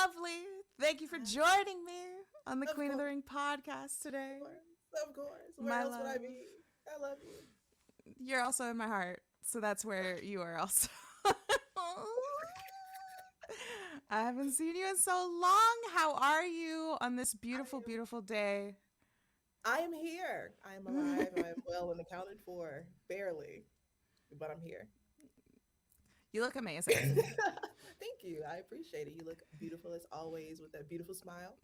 lovely. Thank you for Hi. joining me on the Of Queen of course, the Ring podcast today. of course. Where My else would I love. be? I love you. You're also in my heart, so that's where you are also. I haven't seen you in so long. How are you on this I beautiful, am. beautiful day? I am here. I am alive. I am well and accounted for. Barely, but I'm here. You look amazing. Thank you. I appreciate it. You look beautiful as always with that beautiful smile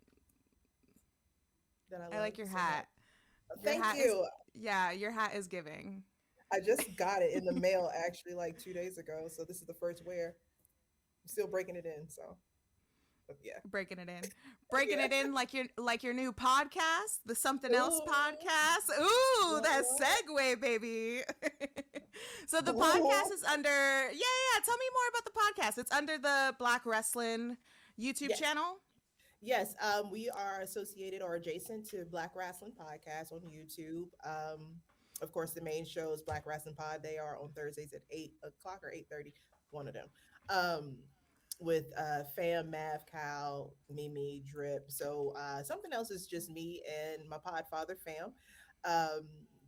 that I I like love your so much. hat. Your Thank hat is, you. yeah, your hat is giving. I just got it in the mail actually like 2 days ago. So this is the first wear. I'm still breaking it in. So, but yeah. Breaking it in, breaking Yeah. it in like your new podcast, the Something Else Ooh. podcast. Ooh, that What? segue, baby. So the podcast Ooh. is under, yeah. Tell me more about the podcast. It's under the Black Wrestling YouTube Yes. channel. Yes, we are associated or adjacent to Black Wrestling Podcast on YouTube. Of course, the main show is Black Wrestling Pod. They are on Thursdays at 8 o'clock or 8:30, one of them. Um, with Fam, Mav, Kyle, Mimi, Drip. So something else is just me and my pod father, Fam.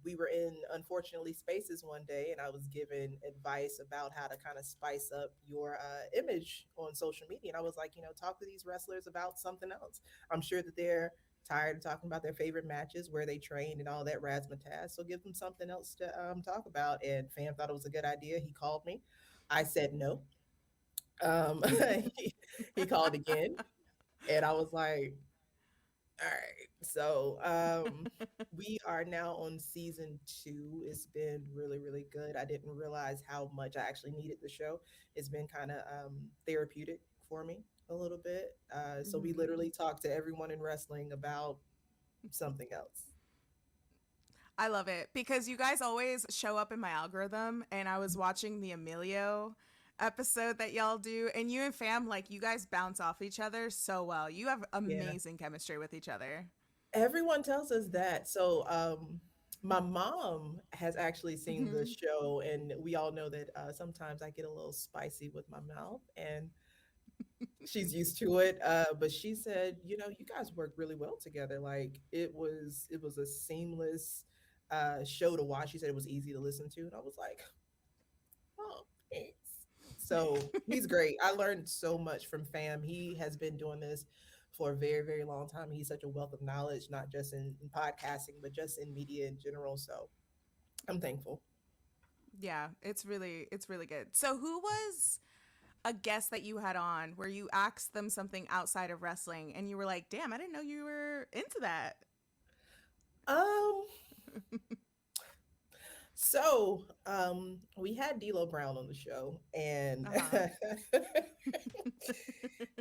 We were in, unfortunately, spaces one day, and I was given advice about how to kind of spice up your image on social media. And I was like, talk to these wrestlers about something else. I'm sure that they're tired of talking about their favorite matches, where they trained, and all that razzmatazz. So give them something else to talk about. And Fam thought it was a good idea. He called me. I said no. Um, he called again, and I was like, all right. So we are now on season 2. It's been really, really good. I didn't realize how much I actually needed the show. It's been kind of therapeutic for me a little bit. So we literally talk to everyone in wrestling about something else. I love it because you guys always show up in my algorithm, and I was watching the Emilio episode that y'all do, and you and Fam, like, you guys bounce off each other so well. You have Yeah. amazing chemistry with each other. Everyone tells us that. So my mom has actually seen the show, and we all know that sometimes I get a little spicy with my mouth, and she's used to it. But she said, you guys work really well together. Like it was a seamless show to watch. She said it was easy to listen to, and I was like, oh, thanks. So he's great. I learned so much from Fam. He has been doing this for a very, very long time. He's such a wealth of knowledge, not just in podcasting, but just in media in general. So I'm thankful. Yeah, it's really good. So who was a guest that you had on where you asked them something outside of wrestling and you were like, "Damn, I didn't know you were into that." Um, so we had D'Lo Brown on the show, and Uh-huh.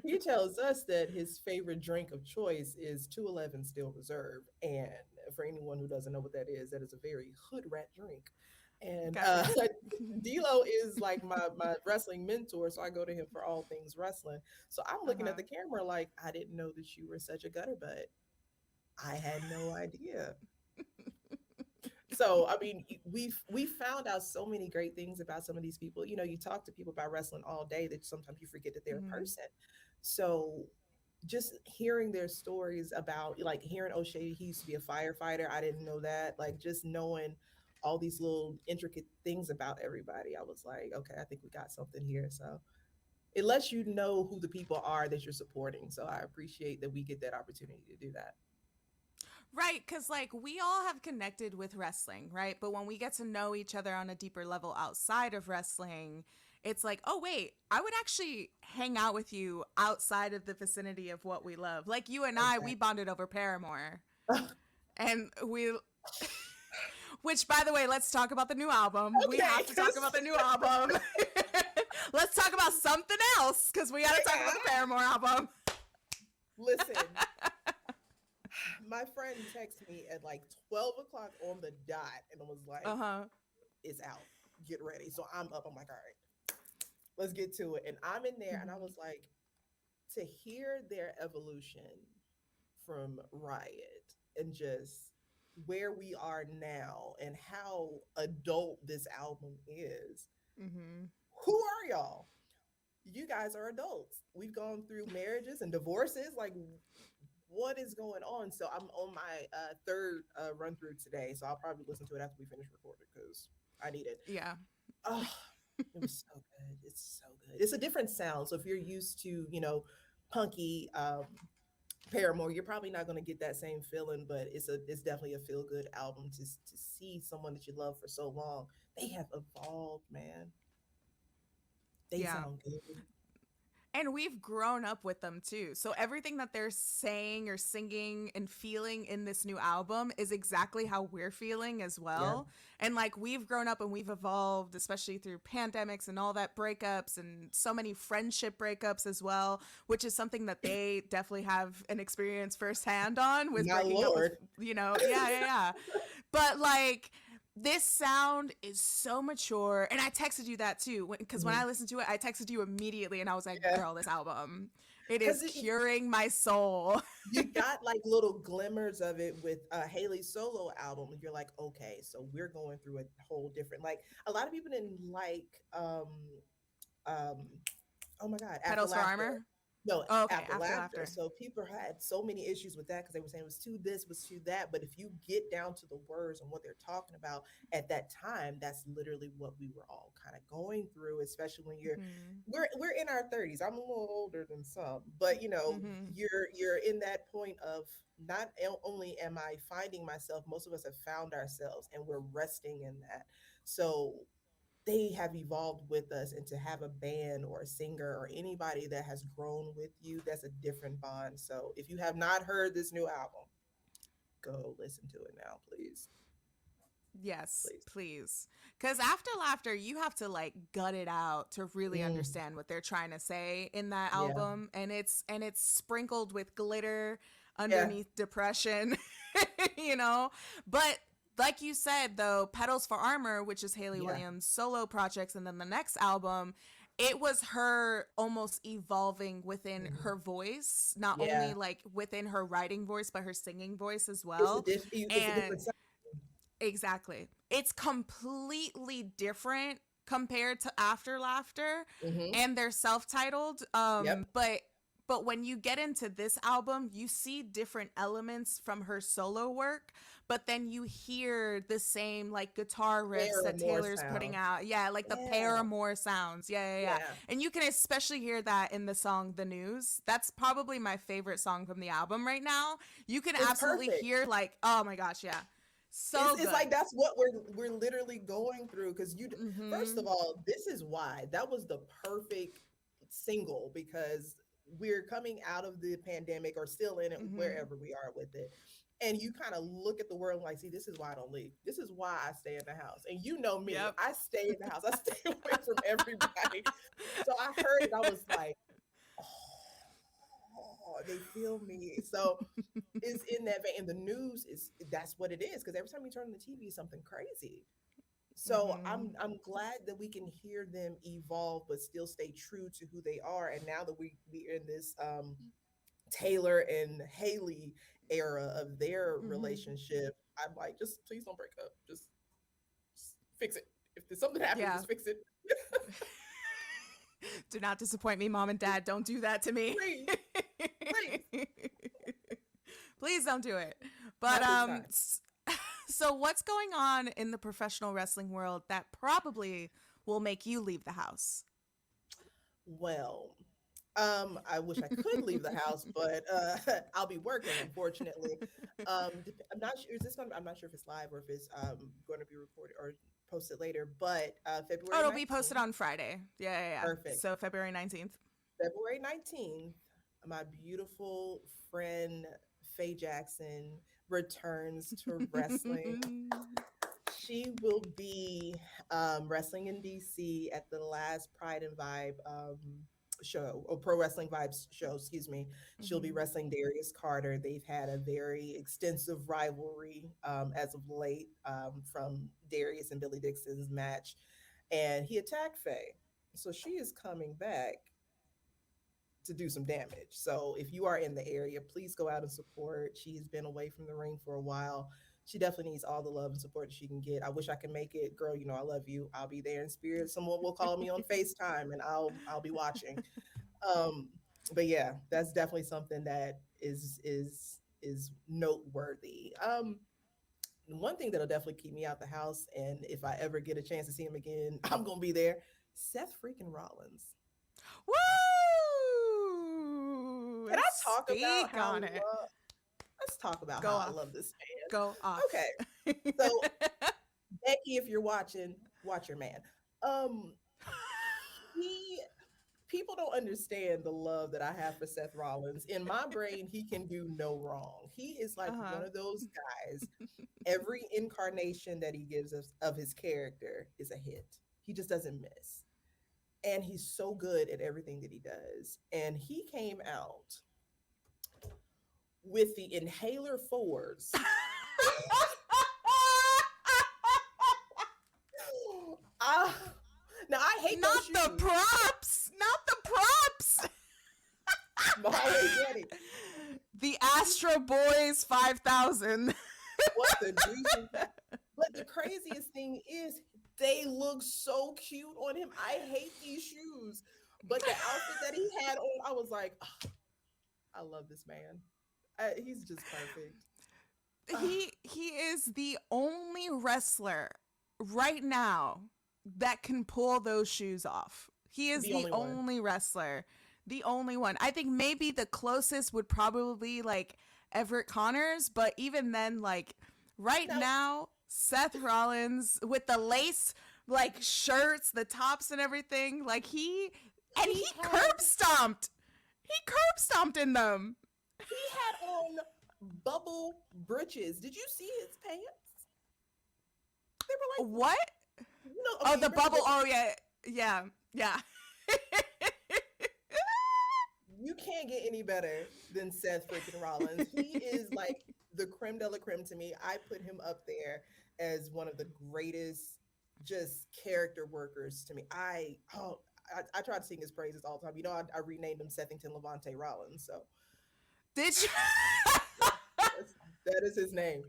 he tells us that his favorite drink of choice is 211 Still Reserve. And for anyone who doesn't know what that is a very hood rat drink. And Gotcha. D'Lo is like my wrestling mentor, so I go to him for all things wrestling. So I'm looking at Uh-huh. the camera like, I didn't know that you were such a gutter butt. I had no idea. So I mean, we found out so many great things about some of these people. You talk to people about wrestling all day that sometimes you forget that they're a person. So just hearing their stories about, like, hearing O'Shea, he used to be a firefighter. I didn't know that. Like, just knowing all these little intricate things about everybody, I was like, okay, I think we got something here. So it lets you know who the people are that you're supporting. So I appreciate that we get that opportunity to do that. Right, because like we all have connected with wrestling, right? But when we get to know each other on a deeper level outside of wrestling, it's like, oh, wait, I would actually hang out with you outside of the vicinity of what we love. Like you and I, we Exactly. bonded over Paramore. And which by the way, let's talk about the new album. We Okay, have to talk about the new album. Let's talk about something else because we got to talk about the Paramore album. listen, my friend texted me at like 12 o'clock on the dot and was Uh like, huh. it's out. Get ready. So I'm up. I'm like, all right, let's get to it. And I'm in there and I was like, to hear their evolution from Riot and just where we are now and how adult this album is. Who are y'all? you guys are adults. We've gone through marriages and divorces. Like, what is going on? So I'm on my third run through today. So I'll probably listen to it after we finish recording because I need it. Yeah. Oh, it was so good. It's so good. It's a different sound. So if you're used to, punky Paramore, you're probably not going to get that same feeling, but it's definitely a feel good album to see someone that you love for so long. They have evolved, man. They Yeah. sound good. And we've grown up with them too. So everything that they're saying or singing and feeling in this new album is exactly how we're feeling as Yeah. well. And like we've grown up and we've evolved, especially through pandemics and all that breakups and so many friendship breakups as well, which is something that they definitely have an experience firsthand on with My breaking up with, Lord. yeah. But like this sound is so mature, and I texted you that too because when Mhm. I listened to it I texted you immediately and I was like, Yeah. girl, this album, it Because is curing my soul. you got like little glimmers of it with Haley's solo album. And you're like, okay, so we're going through a whole different, like, a lot of people didn't like, um, oh my God, After Petals for Laughter. Armor. No, Oh, okay, After After Laughter. Laughter. So people had so many issues with that because they were saying it was too this, was too that. But if you get down to the words and what they're talking about at that time, that's literally what we were all kind of going through, especially when Mm-hmm. we're in our 30s. I'm a little older than some, but Mm-hmm. you're in that point of not only am I finding myself, most of us have found ourselves and we're resting in that. So they have evolved with us, and to have a band or a singer or anybody that has grown with you, that's a different bond. So if you have not heard this new album, go listen to it now, please. Yes, Please. please. Because After Laughter, you have to like gut it out to really Mm, understand what they're trying to say in that yeah. album, and it's sprinkled with glitter Yeah. underneath depression, you know. But like you said, though, Petals for Armor, which is Haley Yeah. Williams' solo projects, and then the next album, it was her almost evolving within Mhm. her voice, not only Yeah. like within her writing voice, but her singing voice as It's a well. it's a And different sound. exactly. It's completely different compared to After Laughter, Hmm. and they're self-titled. Yep. But when you get into this album, you see different elements from her solo work, but then you hear the same like guitar riffs that Paramore Taylor's putting sound. out. Yeah, like the Yeah. Paramore sounds. Yeah. Yeah. And you can especially hear that in the song The News. That's probably my favorite song from the album right now. You can It's absolutely perfect. hear like, oh my gosh, yeah. So It's like good. that's what we're literally going through because first of Mhm. all, this is why that was the perfect single because we're coming out of the pandemic or still in it Mhm. wherever we are with it. And you kind of look at the world like, see, this is why I don't leave. This is why I stay in the house. And you know me, Yep. I stay in the house. I stay away from everybody. So I heard it. I was like, oh, they feel me. So is in that vein. And the news is that's what it is because every time you turn on the TV, something crazy. So Mhm. I'm glad that we can hear them evolve, but still stay true to who they are. And now that we're in this Taylor and Haley era of their Mhm. relationship, I'm like, just please don't break up. Just fix it. If there's something happening, Yeah. just fix it. Do not disappoint me, mom and dad. Don't do that to me. Please, please, Please don't do it. But not this time. so what's going on in the professional wrestling world that probably will make you leave the house? Well, I wish I could leave the house, but I'll be working, unfortunately. I'm not sure. Is this going? I'm not sure if it's live or if it's going to be recorded or posted later. But Oh, February it'll be posted 19th, on Friday. Yeah. perfect. So February 19th. February 19th, my beautiful friend Faye Jackson returns to wrestling. She will be wrestling in DC at the last Pride and Vibe show or Pro Wrestling Vibes show. Excuse me. She'll be Mhm. wrestling Darius Carter. They've had a very extensive rivalry as of late from Darius and Billy Dixon's match, and he attacked Faye. So she is coming back to do some damage. So if you are in the area, please go out and support. She's been away from the ring for a while. She definitely needs all the love and support that she can get. I wish I could make it, girl. I love you. I'll be there in spirit. Someone will call me on FaceTime, and I'll be watching. Um, but yeah, that's definitely something that is noteworthy. One thing that'll definitely keep me out the house, and if I ever get a chance to see him again, I'm gonna be there. Seth freaking Rollins. Woo! Can I talk about Speak how on it. love? Let's talk about Go how I off. love this man. Go Okay, off. so Becky, if you're watching, watch your man. Um, he People don't understand the love that I have for Seth Rollins. In my brain, he can do no wrong. He is like Uh-huh. one of those guys. Every incarnation that he gives us of his character is a hit. He just doesn't miss. And he's so good at everything that he does. And he came out with the inhaler fours. Ah, now I hate Not those the shoes. props. Not the props. I'm always ready. The Astro Boys 5000. What the deuce is that? But the craziest thing is they look so cute on him. I hate these shoes. But the outfit that he had on, I was like, "Ah, I love this man. He's just perfect. Ah, He is the only wrestler right now that can pull those shoes off. He is the the only one. only wrestler, the only one. I think maybe the closest would probably be like Everett Connors, but even then, like right Now, now, Seth Rollins with the lace like shirts, the tops and everything, like he he had curb stomped. He curb stomped in them. he had on bubble breeches. Did you see his pants? They were like, What? okay, Oh, you the remember bubble. Oh yeah, yeah, yeah. you can't get any better than Seth freaking Rollins. He is like the creme de la creme to me. I put him up there as one of the greatest just character workers to me. I try to sing his praises all the time. I renamed him Sethington Levante Rollins. So Did you? yeah, that is his name.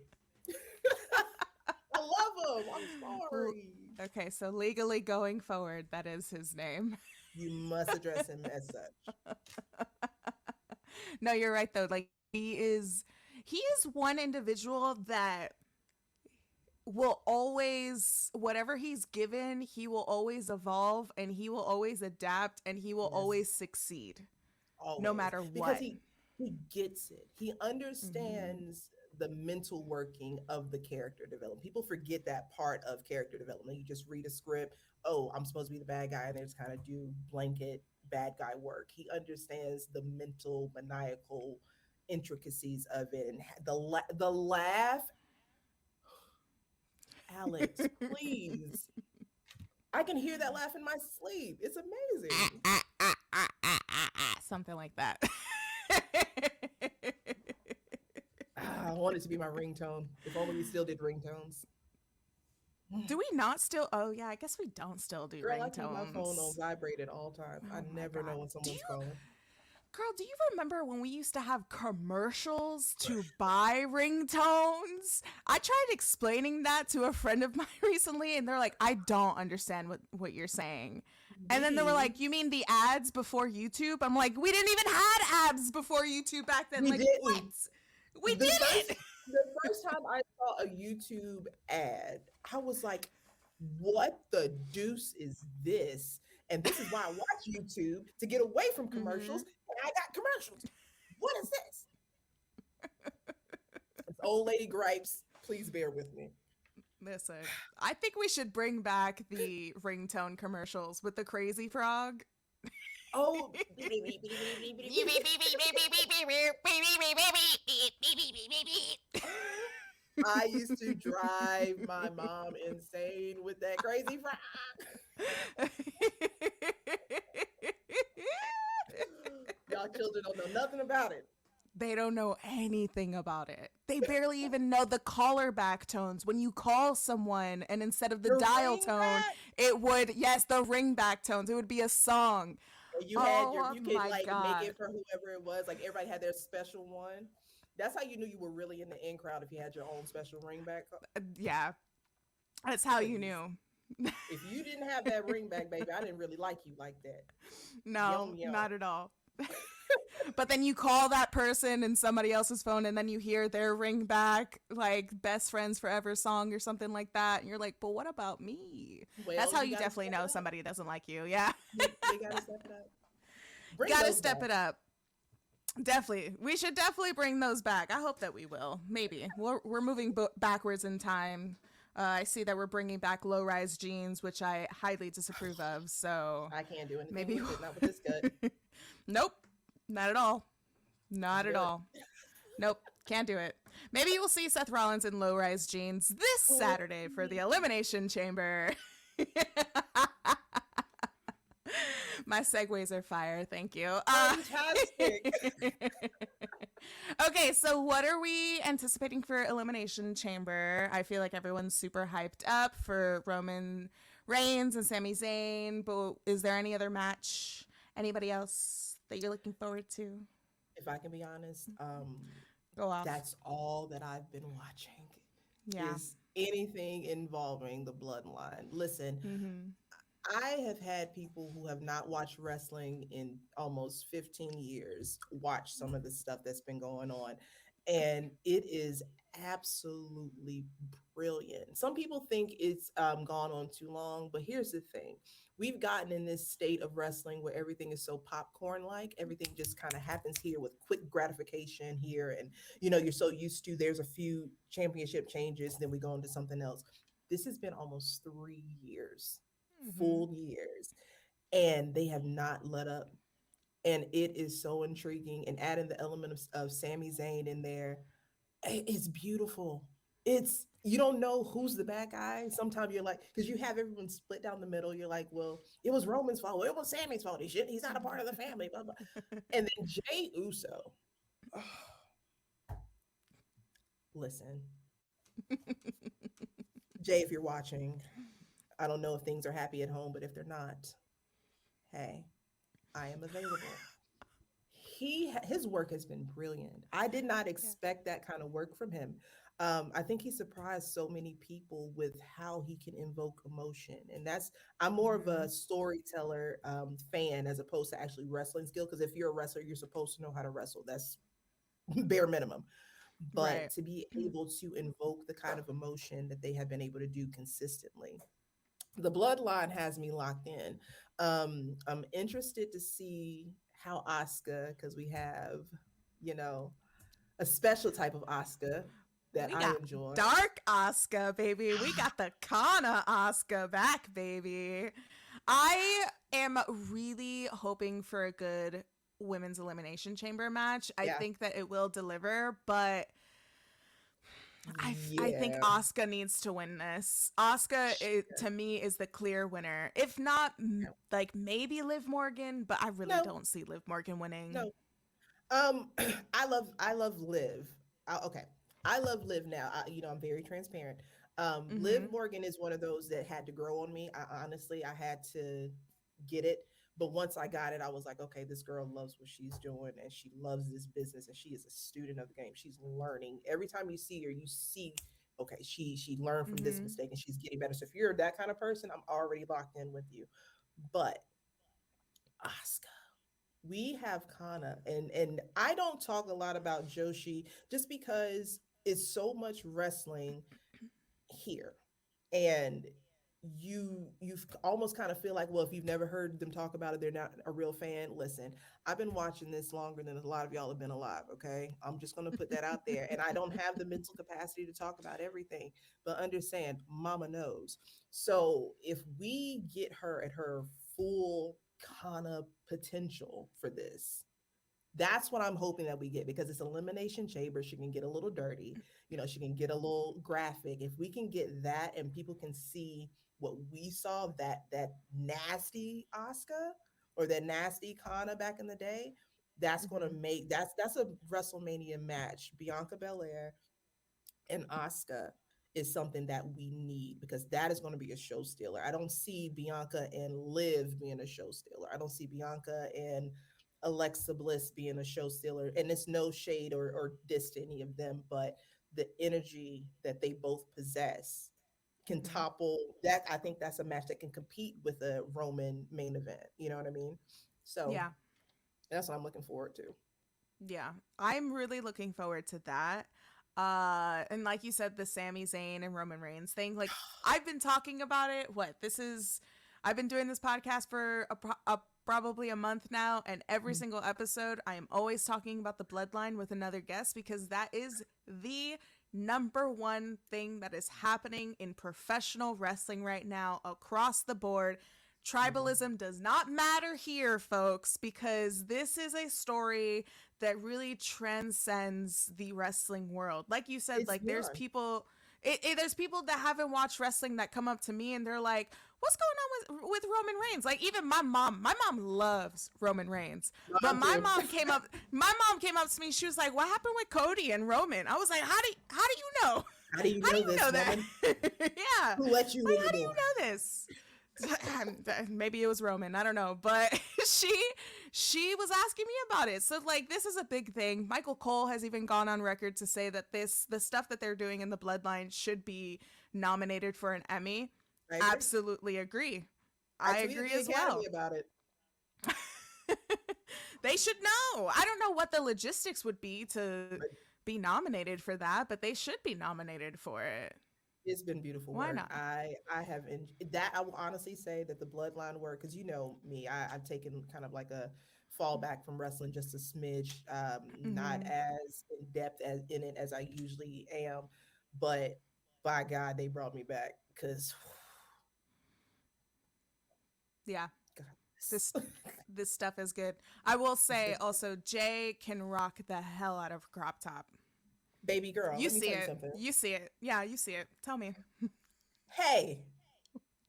I love him. I'm sorry. Okay, so legally going forward, that is his name. You must address him as such. No, you're right though. Like he is one individual that will always whatever he's given, he will always evolve and he will always adapt and he will Yes. always succeed no Always, matter because what. he gets it. He Mhm. understands the mental working of the character development. People forget that part of character development. You just read a script, oh, I'm supposed to be the bad guy, and they just kind of do blanket bad guy work. He understands the mental maniacal intricacies of it, and the laugh, Alex, please. I can hear that laugh in my sleep. It's amazing. Something like that. I want it to be my ringtone. If only we still did ringtones. Do we not still? Oh yeah, I guess we don't still do Girl, I keep my phone on ringtones. vibrate at all times. I Oh my never know god. when Do someone's you calling. Girl, do you remember when we used to have commercials to buy ringtones? I tried explaining that to a friend of mine recently, and they're like, I don't understand what you're saying. And then they were We like, you mean the ads before YouTube? I'm like, we didn't even had ads before YouTube back then. we Like, what? didn't. We The first didn't. the first time I saw a YouTube ad, I was like, what the deuce is this? And this is why I watch YouTube to get away from Hmm. commercials. And I got commercials. What is this? It's old lady gripes. Please bear with me. Listen, I think we should bring back the ringtone commercials with the crazy frog. Oh, I used to drive my mom insane with that crazy frog. Y'all children don't know nothing about it. They don't know anything about it. They barely even know the caller back tones. When you call someone and instead of the The dial ring tone, back. it would, yes, the ring back tones. It would be a song. You had Oh you could my like make God. it for whoever it was. Like everybody had their special one. That's how you knew you were really in the in crowd if you had your own special ring back. Yeah, that's how you Because knew. if you didn't have that ring back, baby, I didn't really like you like that. Yum No, yum. not at all. But then you call that person in somebody else's phone and then you hear their ring back, like best friends forever song or something like that. And you're like, but what about me? That's Well, how you you got to definitely step know it up. somebody doesn't like you. Yeah. You got to step it up. Bring Gotta those step back. it up. Definitely. We should definitely bring those back. I hope that we will. Maybe. We're moving backwards in time. I see that we're bringing back low rise jeans, which I highly disapprove of. So I can't do anything maybe. with it. Not with this gut. Nope. Not at all. Not I'm at good. all. Nope. Can't do it. Maybe you will see Seth Rollins in low rise jeans this Oh, Saturday for the Elimination Chamber. My segues are fire. Thank you. fantastic. Okay, so what are we anticipating for Elimination Chamber? I feel like everyone's super hyped up for Roman Reigns and Sami Zayn, but is there any other match? Anybody else that you're looking forward to? If I can be honest, Go off. that's all that I've been watching Yeah. is anything involving the bloodline. Listen, Mm-hmm. I have had people who have not watched wrestling in almost 15 years watch some of the stuff that's been going on. And it is absolutely brilliant. Some people think it's gone on too long, but here's the thing. We've gotten in this state of wrestling where everything is so popcorn like. Everything just kind of happens here with quick gratification here. And, you're so used to there's a few championship changes, then we go into something else. This has been almost 3 years, Mm-hmm. full years, and they have not let up. And it is so intriguing. And adding the element of Sami Zayn in there, it's beautiful. It's you don't know who's the bad guy. Sometimes you're like, because you have everyone split down the middle. You're like, well, it was Roman's fault. Well, it was Sammy's fault. He's not a part of the family. Blah blah. And then Jay Uso. Oh, listen, Jay, if you're watching, I don't know if things are happy at home, but if they're not, hey, I am available. His work has been brilliant. I did not Yeah. expect that kind of work from him. I think he surprised so many people with how he can invoke emotion, and that's I'm more of Mm-hmm. a storyteller fan as opposed to actually wrestling skill. Because if you're a wrestler, you're supposed to know how to wrestle. That's bare minimum. But Right. to be able to invoke the kind of emotion that they have been able to do consistently, the bloodline has me locked in. I'm interested to see how Oscar, because we have, you know, a special type of Oscar that We I got enjoy. Dark Oscar, baby. We got the Kana Oscar back, baby. I am really hoping for a good women's elimination chamber match. I Yeah. think that it will deliver, but I think Yeah. Asuka needs to win this. To me is the clear winner. If not, like maybe Liv Morgan, but I really No, don't see Liv Morgan winning. no. I love Liv. Okay, I love Liv now. I'm very transparent. Liv Mm-hmm. Morgan is one of those that had to grow on me. I had to get it. But once I got it, I was like, okay, this girl loves what she's doing and she loves this business and she is a student of the game. She's learning. Every time you see her, you see, okay, she learned from this Mm-hmm. mistake and she's getting better. So if you're that kind of person, I'm already locked in with you. But Asuka, we have Kana, and I don't talk a lot about Joshi just because it's so much wrestling here, and you almost kind of feel like, well, if you've never heard them talk about it, they're not a real fan. Listen, I've been watching this longer than a lot of y'all have been alive. Okay, I'm just going to put that out there, and I don't have the mental capacity to talk about everything, but understand, Mama knows. So if we get her at her full Kana potential for this, that's what I'm hoping that we get, because it's elimination chamber. She can get a little dirty, she can get a little graphic. If we can get that and people can see what we saw, that nasty Oscar or that nasty Kana back in the day, that's going to Mm-hmm. make that's a WrestleMania match. Bianca Belair and Oscar is something that we need, because that is going to be a show stealer. I don't see Bianca and Liv being a show stealer. I don't see Bianca and Alexa Bliss being a show stealer, and it's no shade or diss to any of them, but the energy that they both possess can Hmm. topple that. I think that's a match that can compete with a Roman main event. You know what I mean? So Yeah. that's what I'm looking forward to. Yeah, I'm really looking forward to that. And like you said, the Sami Zayn and Roman Reigns thing, like I've been talking about it. I've been doing this podcast for probably a month now, and every single episode, I am always talking about the bloodline with another guest because that is the number one thing that is happening in professional wrestling right now across the board. Mhm. Tribalism does not matter here, folks, because this is a story that really transcends the wrestling world. Like you said, It's like there's beyond. people there's people that haven't watched wrestling that come up to me and they're like, "What's going on with Roman Reigns?" Like even my mom loves Roman Reigns. But Mine too. my mom came up to me. She was like, "What happened with Cody and Roman?" I was like, how do you know? How do you How do know you this, know that?" woman? Yeah. Who let you Like in the how do you door? know this? Maybe it was Roman, I don't know, but she was asking me about it. So like this is a big thing. Michael Cole has even gone on record to say that the stuff that they're doing in the bloodline should be nominated for an Emmy. I agree. Absolutely agree. I I tweeted agree the as Academy well. about it. They should know. I don't know what the logistics would be to But be nominated for that, but they should be nominated for it. it's been beautiful Why work. not? I have that. I will honestly say that the bloodline work, because you know me, I've taken kind of like a fallback from wrestling just a smidge, not Hmm. as in depth as in it as I usually am, but by God, they brought me back because Yeah. God, This this stuff is good. I will this say good stuff. also Jay can rock the hell out of crop top. Baby girl, You let me see tell you it. something. You see it. Yeah, you see it. Tell me. Hey,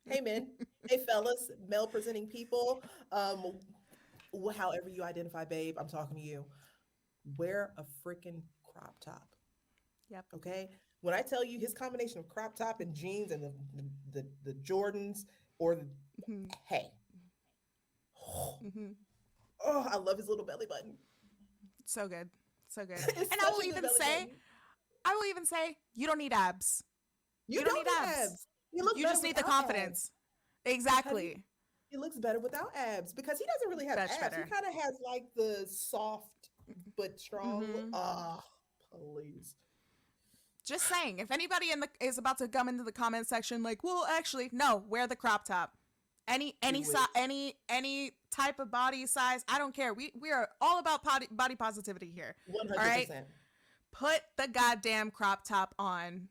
hey men, hey fellas, male presenting people, however you identify, babe, I'm talking to you. Wear a freaking crop top. Yep. Okay. When I tell you his combination of crop top and jeans and the Jordans or the, Hmm. hey, Hmm. oh, I love his little belly button. So good. So good. It's And such a good belly button. I will even say you don't need abs. You You don't don't need need abs. abs. You look You better just need the without abs. confidence. Have you? Exactly. He looks better without abs because he doesn't really have Much abs. He better. kind of has like the soft but strong. Hmm. Ah, please. Just saying, if anybody is about to come into the comment section like, well, actually, no, wear the crop top. Do it. Any type of body size, I don't care. We are all about body positivity here. All right, 100%. put the goddamn crop top on.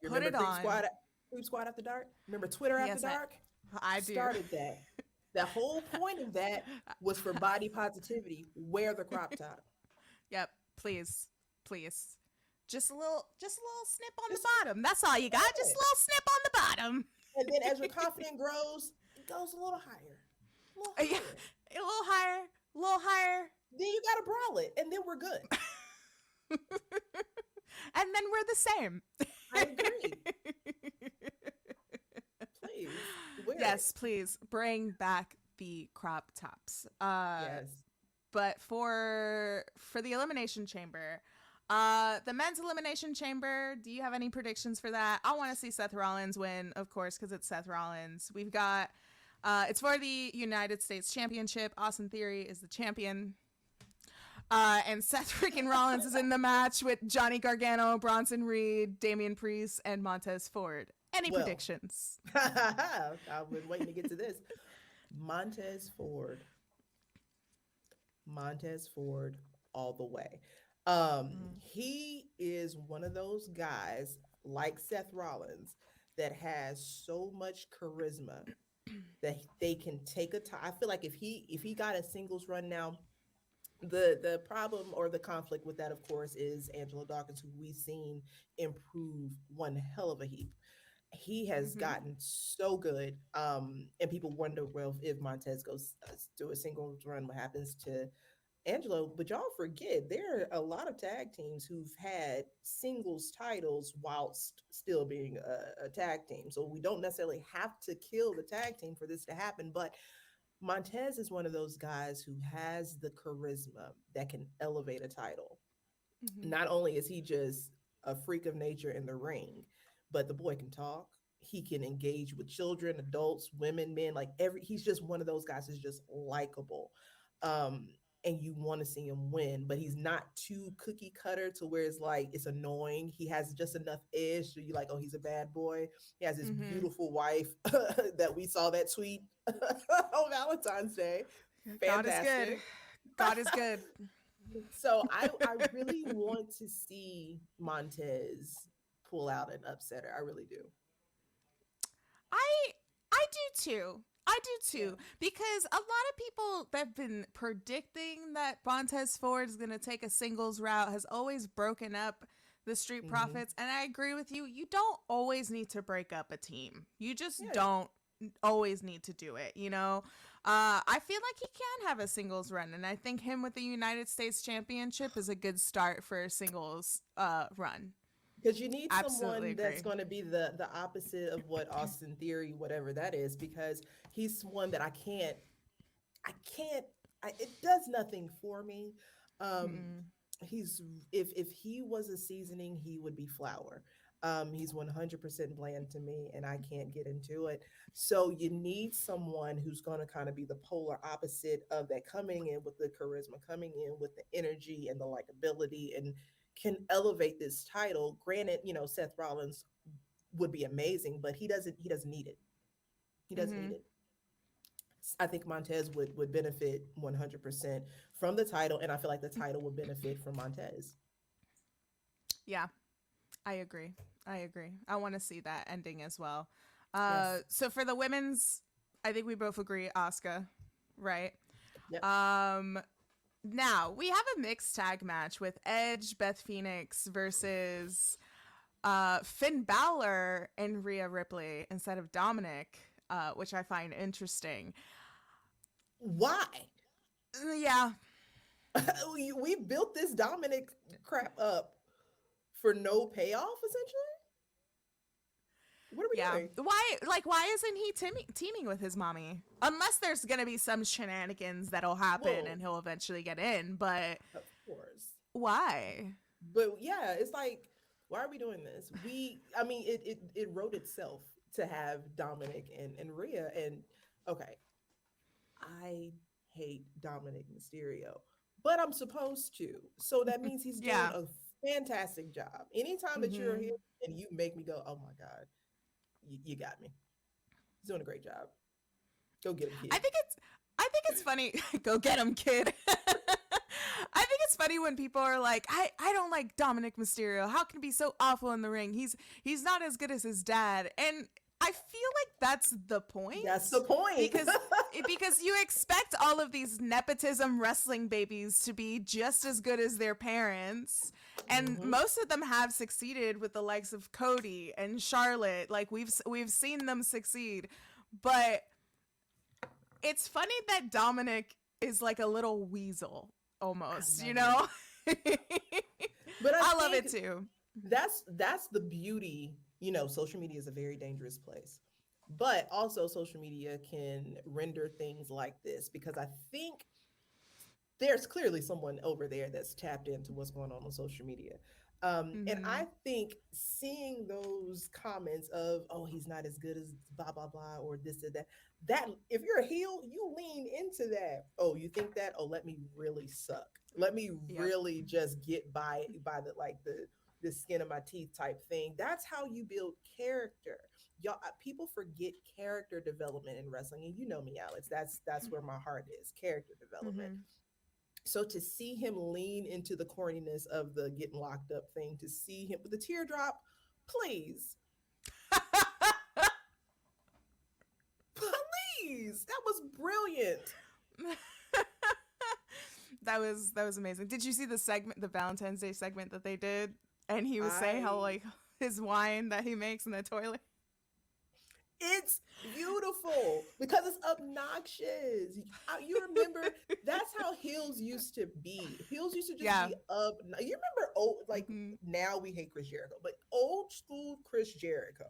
You Put remember it on. Creep Squad After Dark? Remember Twitter After Yes, Dark? I do. Started that. The whole point of that was for body positivity. Wear the crop top. Yep, please, please. Just a little snip on the Just bottom. That's all you got. do Just a it. little snip on the bottom. And then as your confidence grows, it goes a little higher. A little Yeah, higher. a little higher, a little higher. Then you gotta bralette, and then we're good. And then we're the same. I agree. Please wear it. Yes, please bring back the crop tops. Yes. But for the elimination chamber, the men's elimination chamber, do you have any predictions for that? I want to see Seth Rollins win, of course, because it's Seth Rollins. We've got it's for the United States Championship. Austin Theory is the champion. And Seth freaking Rollins is in the match with Johnny Gargano, Bronson Reed, Damian Priest, and Montez Ford. Any Well, predictions? I've been waiting to get to this. Montez Ford. Montez Ford all the way. Mm. He is one of those guys like Seth Rollins that has so much charisma that they can take a time. I feel like if he got a singles run now, the problem or the conflict with that, of course, is Angelo Dawkins, who we've seen improve one hell of a heap. He has Mm-hmm. gotten so good, and people wonder, well, if Montez goes do a singles run, what happens to Angelo? But y'all forget there are a lot of tag teams who've had singles titles whilst still being a tag team. So we don't necessarily have to kill the tag team for this to happen. But Montez is one of those guys who has the charisma that can elevate a title. Hmm. Not only is he just a freak of nature in the ring, but the boy can talk. He can engage with children, adults, women, men, like every he's just one of those guys who's just likable. Um, and you want to see him win, but he's not too cookie cutter to where it's like it's annoying. He has just enough edge so you like, oh, he's a bad boy. He has his Hmm. beautiful wife that we saw that tweet on Valentine's Day. God is good. Fantastic. God is good. So I really want to see Montez pull out an upsetter. I really do. I I do too. I do Yeah. too. Because a lot of people that have been predicting that Montez Ford is gonna take a singles route has always broken up the Street Hmm. Profits. And I agree with you. You don't always need to break up a team. You just Yeah. don't always need to do it, you know? I feel like he can have a singles run, and I think him with the United States Championship is a good start for a singles run. Because you need Absolutely someone that's agree. going to be the opposite of what Austin Theory, whatever that is, because he's one that I can't, it does nothing for me. Um, Mm-mm. he's if he was a seasoning, he would be flour. He's 100% bland to me, and I can't get into it. So you need someone who's going to kind of be the polar opposite of that, coming in with the charisma, coming in with the energy and the likability, and can elevate this title. Granted, Seth Rollins would be amazing, but he doesn't need it. He doesn't need Mm-hmm. it. I think Montez would benefit 100% from the title, and I feel like the title would benefit from Montez. Yeah, I agree. I agree. I want to see that ending as well. Yes. So for the women's, I think we both agree, Asuka, right? Yep. Um, Now we have a mixed tag match with Edge, Beth Phoenix versus Finn Balor and Rhea Ripley instead of Dominic, which I find interesting. Why? Yeah, We built this Dominic crap up for no payoff, essentially. What are yeah. we doing? Why isn't he teaming with his mommy? Unless there's gonna be some shenanigans that'll happen Well, and he'll eventually get in. But of course. why? But yeah, it's like, why are we doing this? I mean, it wrote itself to have Dominic and Rhea. And okay, I hate Dominic Mysterio, but I'm supposed to. So that means he's doing Yeah. a fantastic job. Anytime that you're here Hmm. and you make me go, oh my God, you got me. He's doing a great job. Go get him, I kid. think it's I think it's funny. Go get him, kid. I think it's funny when people are like, I don't like Dominic Mysterio. How can he be so awful in the ring? He's not as good as his dad. And I feel like that's the point That's the point. because because you expect all of these nepotism wrestling babies to be just as good as their parents, and Hmm. most of them have succeeded with the likes of Cody and Charlotte. Like we've seen them succeed, but it's funny that Dominic is like a little weasel I almost, you love it. know? But I I love think it too. that's the beauty. Social media is a very dangerous place, but also social media can render things like this, because I think there's clearly someone over there that's tapped into what's going on social media. And Hmm. I think seeing those comments of, oh, he's not as good as blah blah blah, or this or that, that if you're a heel, you lean into that. Oh, you think that? Oh, let me really suck. Let me Yep. really just get by the skin of my teeth type thing. That's how you build character. Y'all, people forget character development in wrestling, and you know me, Alex. That's where my heart is, character development. Hmm. So to see him lean into the corniness of the getting locked up thing, to see him with the teardrop, please, please, that was brilliant. That was amazing. Did you see the segment, the Valentine's Day segment that they did? And he was saying how I like his wine that he makes in the toilet. It's beautiful because it's obnoxious. You remember that's how heels used to be. Heels used to just Yeah. be up. You remember old, like, Hmm. now we hate Chris Jericho, but old school Chris Jericho,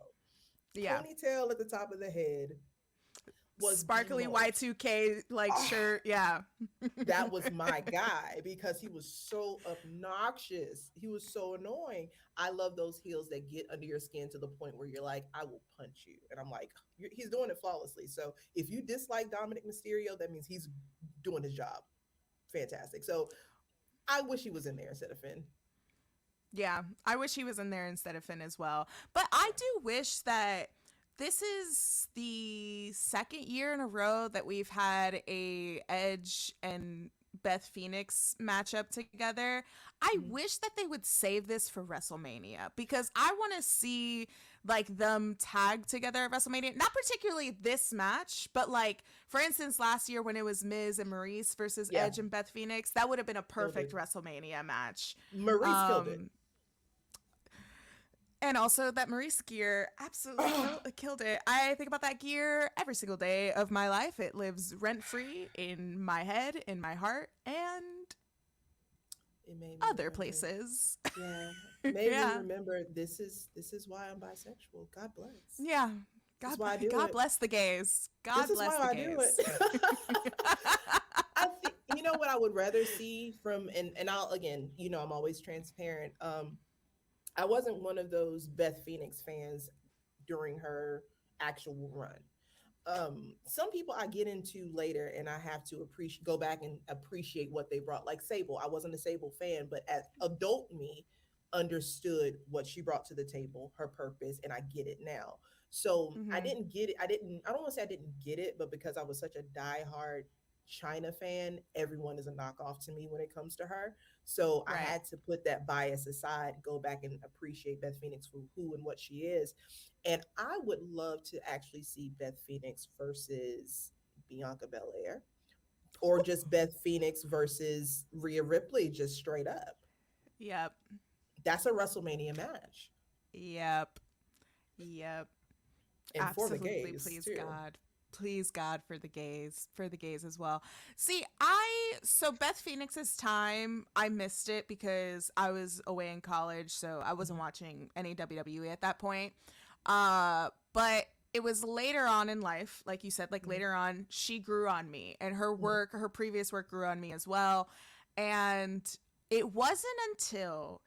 Yeah. ponytail at the top of the head, was the Sparkly most. Y2K like Oh, shirt. Yeah. that was my guy because he was so obnoxious. He was so annoying. I love those heels that get under your skin to the point where you're like, I will punch you. And I'm like, he's doing it flawlessly. So if you dislike Dominic Mysterio, that means he's doing his job. Fantastic. So I wish he was in there instead of Finn. Yeah, I wish he was in there instead of Finn as well. But I Yeah. do wish that this is the second year in a row that we've had a Edge and Beth Phoenix matchup together. I Mhm. wish that they would save this for WrestleMania because I want to see like them tag together at WrestleMania. Not particularly this match, but like for instance last year when it was Miz and Maurice versus Yeah. Edge and Beth Phoenix, that would have been a Killed perfect it. WrestleMania match. Maurice killed it. Um, and also that Maurice gear absolutely killed it. I think about that gear every single day of my life. It lives rent free in my head, in my heart, and It made me other remember. places. Yeah. Made me Yeah. remember this is why I'm bisexual. God bless. Yeah. This is God, why I do God it. bless the gays. This God is why bless the I do gays. it. I think you know what I would rather see from and I'll again, I'm always transparent. I wasn't one of those Beth Phoenix fans during her actual run. Some people I get into later and I have to appreciate go back and appreciate what they brought. Like Sable, I wasn't a Sable fan, but as adult me understood what she brought to the table, her purpose, and I get it now. So I Hmm. didn't get it. I don't want to say I didn't get it, but because I was such a diehard China fan, everyone is a knockoff to me when it comes to her. So I Right. had to put that bias aside, go back and appreciate Beth Phoenix for who and what she is. And I would love to actually see Beth Phoenix versus Bianca Belair, or just Beth Phoenix versus Rhea Ripley, just straight up. Yep. That's a WrestleMania match. Yep. Yep. And for the Absolutely. gays, Please, too. God. Please, God, for the gays as well. See, so Beth Phoenix's time, I missed it because I was away in college, so I wasn't Mhm. watching any WWE at that point. But it was later on in life, like you said, like Mhm. later on, she grew on me, and Mhm. her previous work grew on me as well. And it wasn't until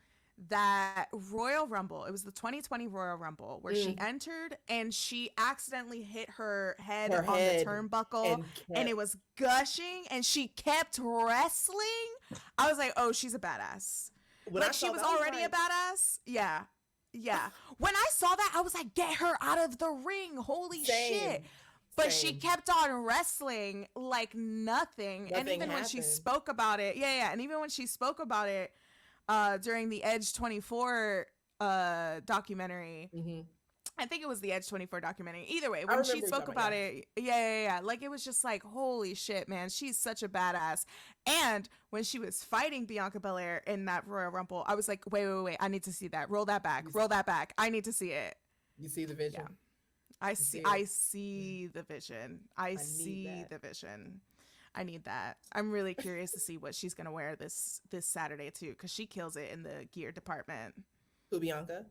that Royal Rumble, it was the 2020 Royal Rumble, where she Mm. entered and she accidentally hit her head Her on the head turnbuckle and and it kept. was gushing and she kept wrestling. I was like, oh, she's a badass. When I Like, she saw was that, I was already a like, badass. Yeah. Yeah. When I saw that, I was like, get her out of the ring. Holy shit. same, But she same. kept on wrestling like nothing. And Nothing even when she happened. spoke about it, yeah, yeah. And even when she spoke about it during the Edge 24 documentary, Hmm. I think it was the Edge 24 documentary. Either way, I when she remember you spoke talking about, about yeah. it, yeah, yeah, yeah. Like, it was just like, holy shit, man. She's such a badass. And when she was fighting Bianca Belair in that Royal Rumble, I was like, wait, wait, wait. I need to see that. Roll that back. You, Roll that back. I need to see it. you see the Yeah. vision? You see it? I see the vision. I I need see that. the vision. I need that. I'm really curious to see what she's gonna wear this Saturday too, because she kills it in the gear department. Who, Bianca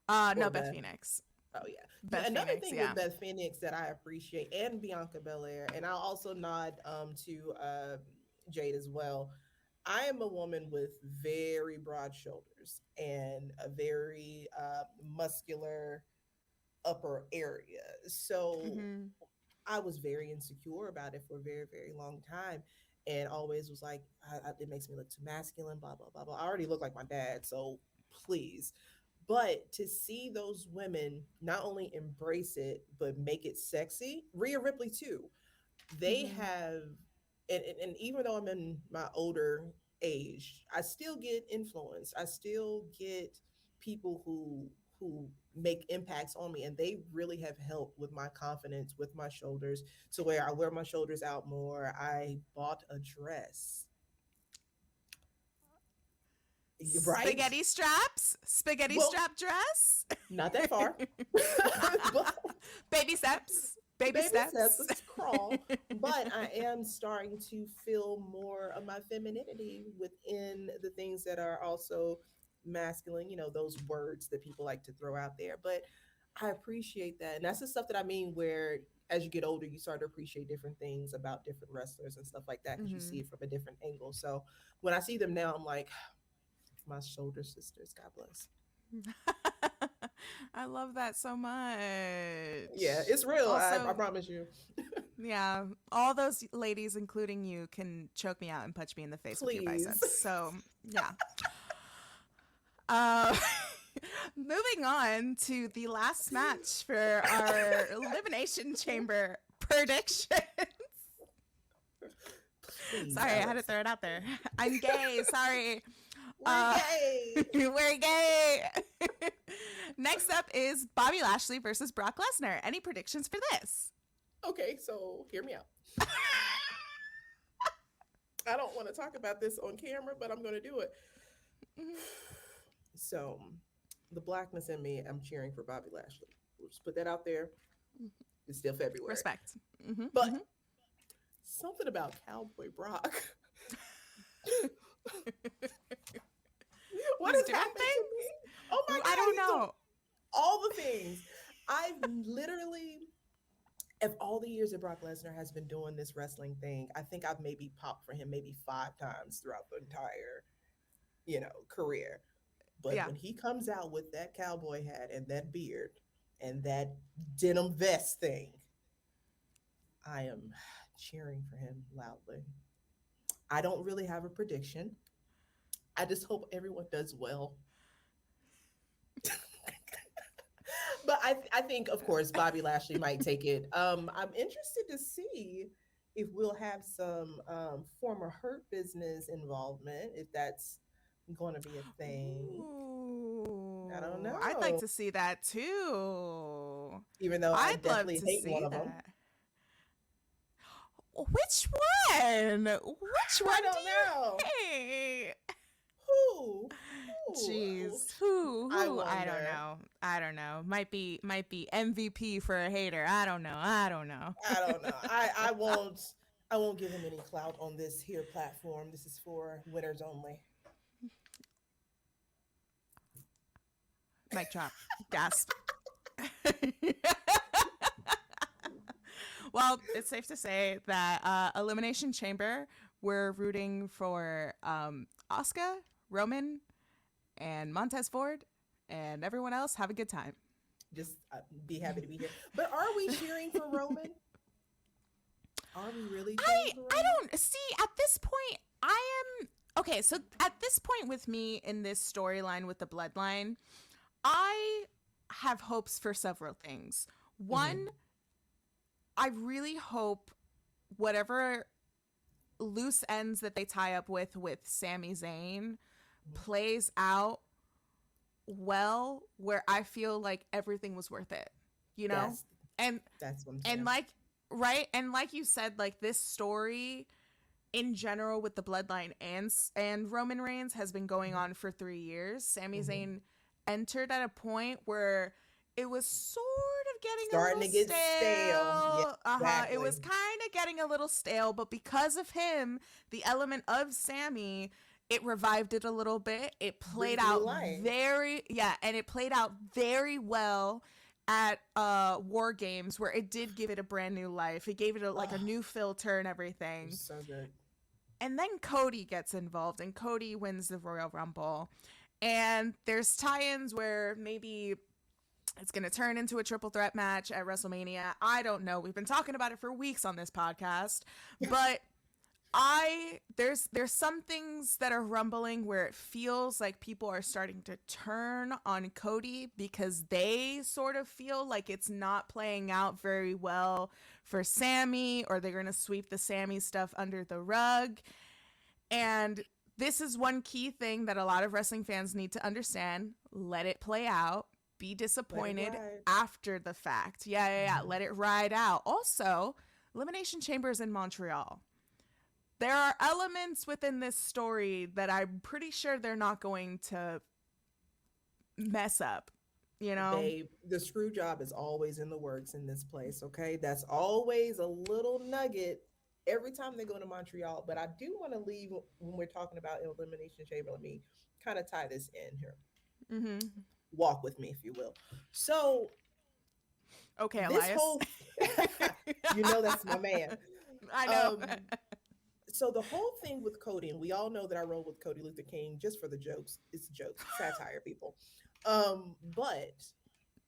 or No, Beth Beth? Phoenix. Oh yeah. Beth Another Phoenix, thing yeah. with Beth Phoenix that I appreciate, and Bianca Belair, and I'll also nod to Jade as well. I am a woman with very broad shoulders and a very muscular upper area. So Mm-hmm. I was very insecure about it for a very, very long time. And always was like, it makes me look too masculine, blah, blah, blah, blah. I already look like my dad. So please. But to see those women not only embrace it, but make it sexy, Rhea Ripley too, they Mm-hmm. have, and even though I'm in my older age, I still get influence. I still get people who make impacts on me, and they really have helped with my confidence, with my shoulders, to where I wear my shoulders out more. I bought a dress, right? Spaghetti Well, strap dress. not that far, but Baby steps, baby baby steps, steps. let's crawl. But I am starting to feel more of my femininity within the things that are also masculine, those words that people like to throw out there. But I appreciate that. And that's the stuff that I mean where as you get older, you start to appreciate different things about different wrestlers and stuff like that because you see Mm-hmm. it from a different angle. So when I see them now, I'm like, my shoulder sisters, God bless. I love that so Yeah, much. it's real. I Also, promise you. yeah, all those ladies, including you, can choke me out and punch me in the face with your Please. biceps. So, yeah. Uh, moving on to the last match for our Elimination Chamber predictions. Please, Sorry, I had to Alex. throw it out there. I'm gay. Sorry. We're gay. We're gay. Next up is Bobby Lashley versus Brock Lesnar. Any predictions for this? Okay, so hear me out. I don't want to talk about this on camera, but I'm going to do it. So, the blackness in me, I'm cheering for Bobby Lashley. We'll just put that out there. It's still February. Respect. Mm-hmm, But mm-hmm. something about Cowboy Brock. What He's has doing happened to me? things? Oh my I God, don't he's doing know. all the things. I've literally, if all the years that Brock Lesnar has been doing this wrestling thing, I think I've maybe popped for him maybe 5 times throughout the entire, career. But Yeah. when he comes out with that cowboy hat and that beard and that denim vest thing, I am cheering for him loudly. I don't really have a prediction. I just hope everyone does well. But I think, of course, Bobby Lashley might take it. I'm interested to see if we'll have some former Hurt Business involvement, if that's going to be a thing. I don't Ooh, I'd like know. to see that too. Even though I I'd love definitely to hate one see of them. that. Which one? Which I one do don't know. you hate? Who? Who? Jeez, who? I Who? I don't wonder. know. I don't know. Might be MVP for a hater. I don't know. I don't know. I don't know. I won't give him any clout on this here platform. This is for winners only. Mic drop. Gasp. Well, it's safe to say that Elimination Chamber, we're rooting for Asuka, Roman, and Montez Ford, and everyone else. Have a good time. Just be happy to be here. But are we cheering for Roman? Are we really cheering for I Roman? don't see at this point. I am okay. So at this point with me in this storyline with the bloodline, I have hopes for several things. Mm-hmm. One, I really hope whatever loose ends that they tie up with Sami Zayn plays out well, where I feel like everything was worth it, you know? That's And that's what I'm and saying. like right, and like you said, like this story in general with the bloodline and Roman Reigns has been going on for 3 years. Sami Mm-hmm. Zayn entered at a point where it was sort of getting a Starting little to get stale. Yeah, stale. It exactly. was kind of getting a little stale, but because of him, the element of Sammy, it revived it a little bit. It played Breathe new out life. and it played out very well at War Games, where it did give it a brand new life. It gave it like a Oh, new filter and it was everything. so good. And then Cody gets involved, and Cody wins the Royal Rumble. And there's tie-ins where maybe it's going to turn into a triple threat match at WrestleMania. I don't know. We've been talking about it for weeks on this podcast, but there's some things that are rumbling where it feels like people are starting to turn on Cody because they sort of feel like it's not playing out very well for Sammy, or they're going to sweep the Sammy stuff under the rug. And this is one key thing that a lot of wrestling fans need to understand. Let it play out. Be Let it disappointed ride. after the fact. Yeah. Mhm. Let it ride out. Also, Elimination Chamber is in Montreal. There are elements within this story that I'm pretty sure they're not going to mess up, you know? Babe, the screw job is always in the works in this place, okay? That's always a little nugget every time they go to Montreal. But I do want to leave when we're talking about Elimination Chamber. Let me kind of tie this in here. Mm-hmm. Walk with me, if you will. So Okay, This Elias. whole, you know, that's my man. I know. Um, so the whole thing with Cody, and we all know that I roll with Cody Luther King just for the jokes. It's jokes, satire, people. But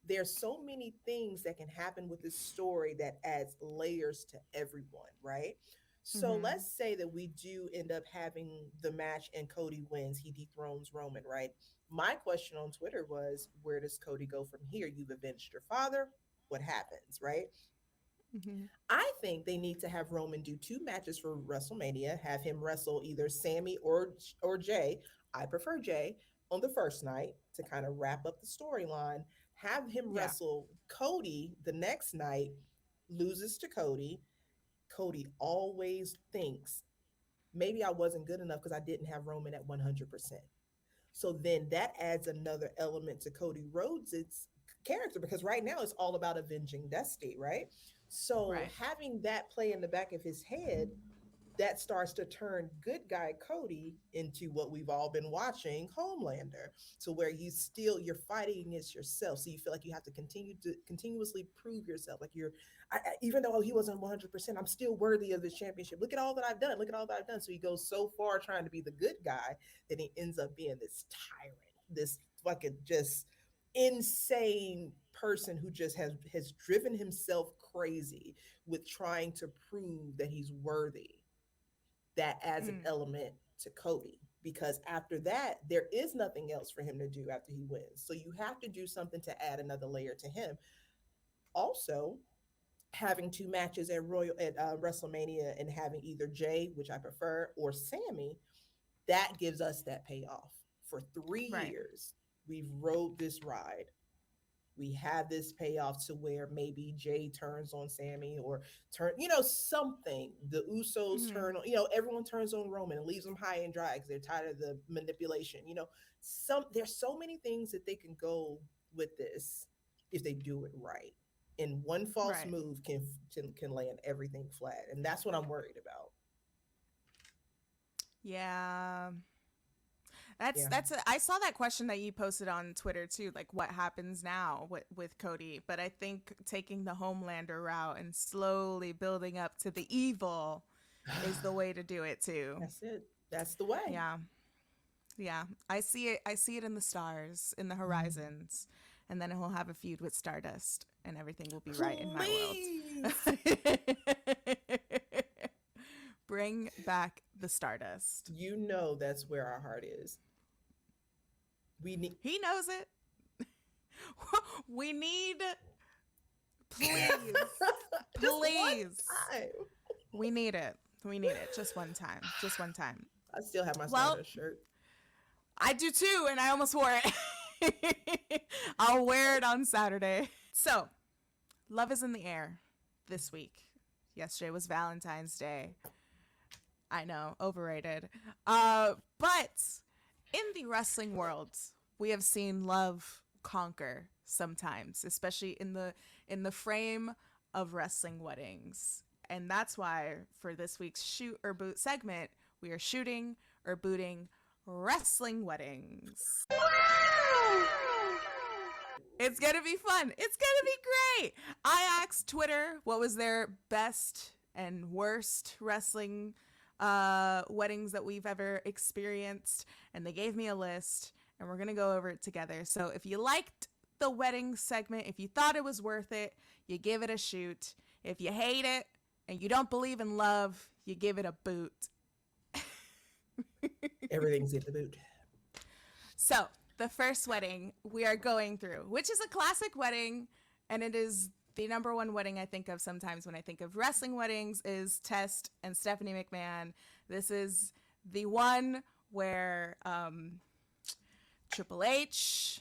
there's so many things that can happen with this story that adds layers to everyone, right? So Hmm. let's say that we do end up having the match and Cody wins, he dethrones Roman, right? My question on Twitter was, where does Cody go from here? You've avenged your father. What happens, right? Hmm. I think they need to have Roman do two matches for WrestleMania, have him wrestle either Sammy or Jay. I prefer Jay on the first night to kind of wrap up the storyline. Have him Yeah. wrestle Cody the next night, loses to Cody. Cody always thinks maybe I wasn't good enough because I didn't have Roman at 100%. So then that adds another element to Cody Rhodes' character because right now it's all about avenging Dusty, right? So Right. having that play in the back of his head, that starts to turn good guy Cody into what we've all been watching, Homelander, to where you're fighting against yourself. So you feel like you have to continue to continuously prove yourself. Like even though he wasn't 100%, I'm still worthy of this championship. Look at all that I've done. Look at all that I've done. So he goes so far trying to be the good guy that he ends up being this tyrant, this fucking just insane person who just has driven himself crazy with trying to prove that he's worthy. That adds an Mm. element to Cody because after that, there is nothing else for him to do after he wins. So you have to do something to add another layer to him. Also, having two matches at WrestleMania and having either Jay, which I prefer, or Sammy, that gives us that payoff. For three Right. years, we've rode this ride, we have this payoff to where maybe Jay turns on Sammy or something. The Usos Hmm. turn on, everyone turns on Roman and leaves them high and dry because they're tired of the manipulation. There's so many things that they can go with this if they do it right. And one false Right. move can land everything flat, and that's what I'm worried about. Yeah. Yeah. I saw that question that you posted on Twitter too, like what happens now with Cody. But I think taking the Homelander route and slowly building up to the evil is the way to do it too. That's it. That's the way. Yeah. Yeah. I see it. I see it in the stars, in the Mm. horizons. And then he'll have a feud with Stardust and everything will be right in my world. Please. Bring back the Stardust. That's where our heart is. We need He knows it. We need, please, just one please. time. We need it. We need it. Just one time. Just one time. I still have my Well, Stardust shirt. I do too, and I almost wore it. I'll wear it on Saturday. So, love is in the air this week. Yesterday was Valentine's Day. I know, overrated. But in the wrestling world, we have seen love conquer sometimes, especially in the frame of wrestling weddings. And that's why for this week's shoot or boot segment, we are shooting or booting wrestling weddings. It's going to be fun. It's going to be great. I asked Twitter what was their best and worst wrestling weddings that we've ever experienced, and they gave me a list, and we're going to go over it together. So if you liked the wedding segment, if you thought it was worth it, you give it a shoot. If you hate it and you don't believe in love, you give it a boot. Everything's in the boot. So, the first wedding we are going through, which is a classic wedding, and it is the number one wedding I think of sometimes when I think of wrestling weddings, is Test and Stephanie McMahon. This is the one where Triple H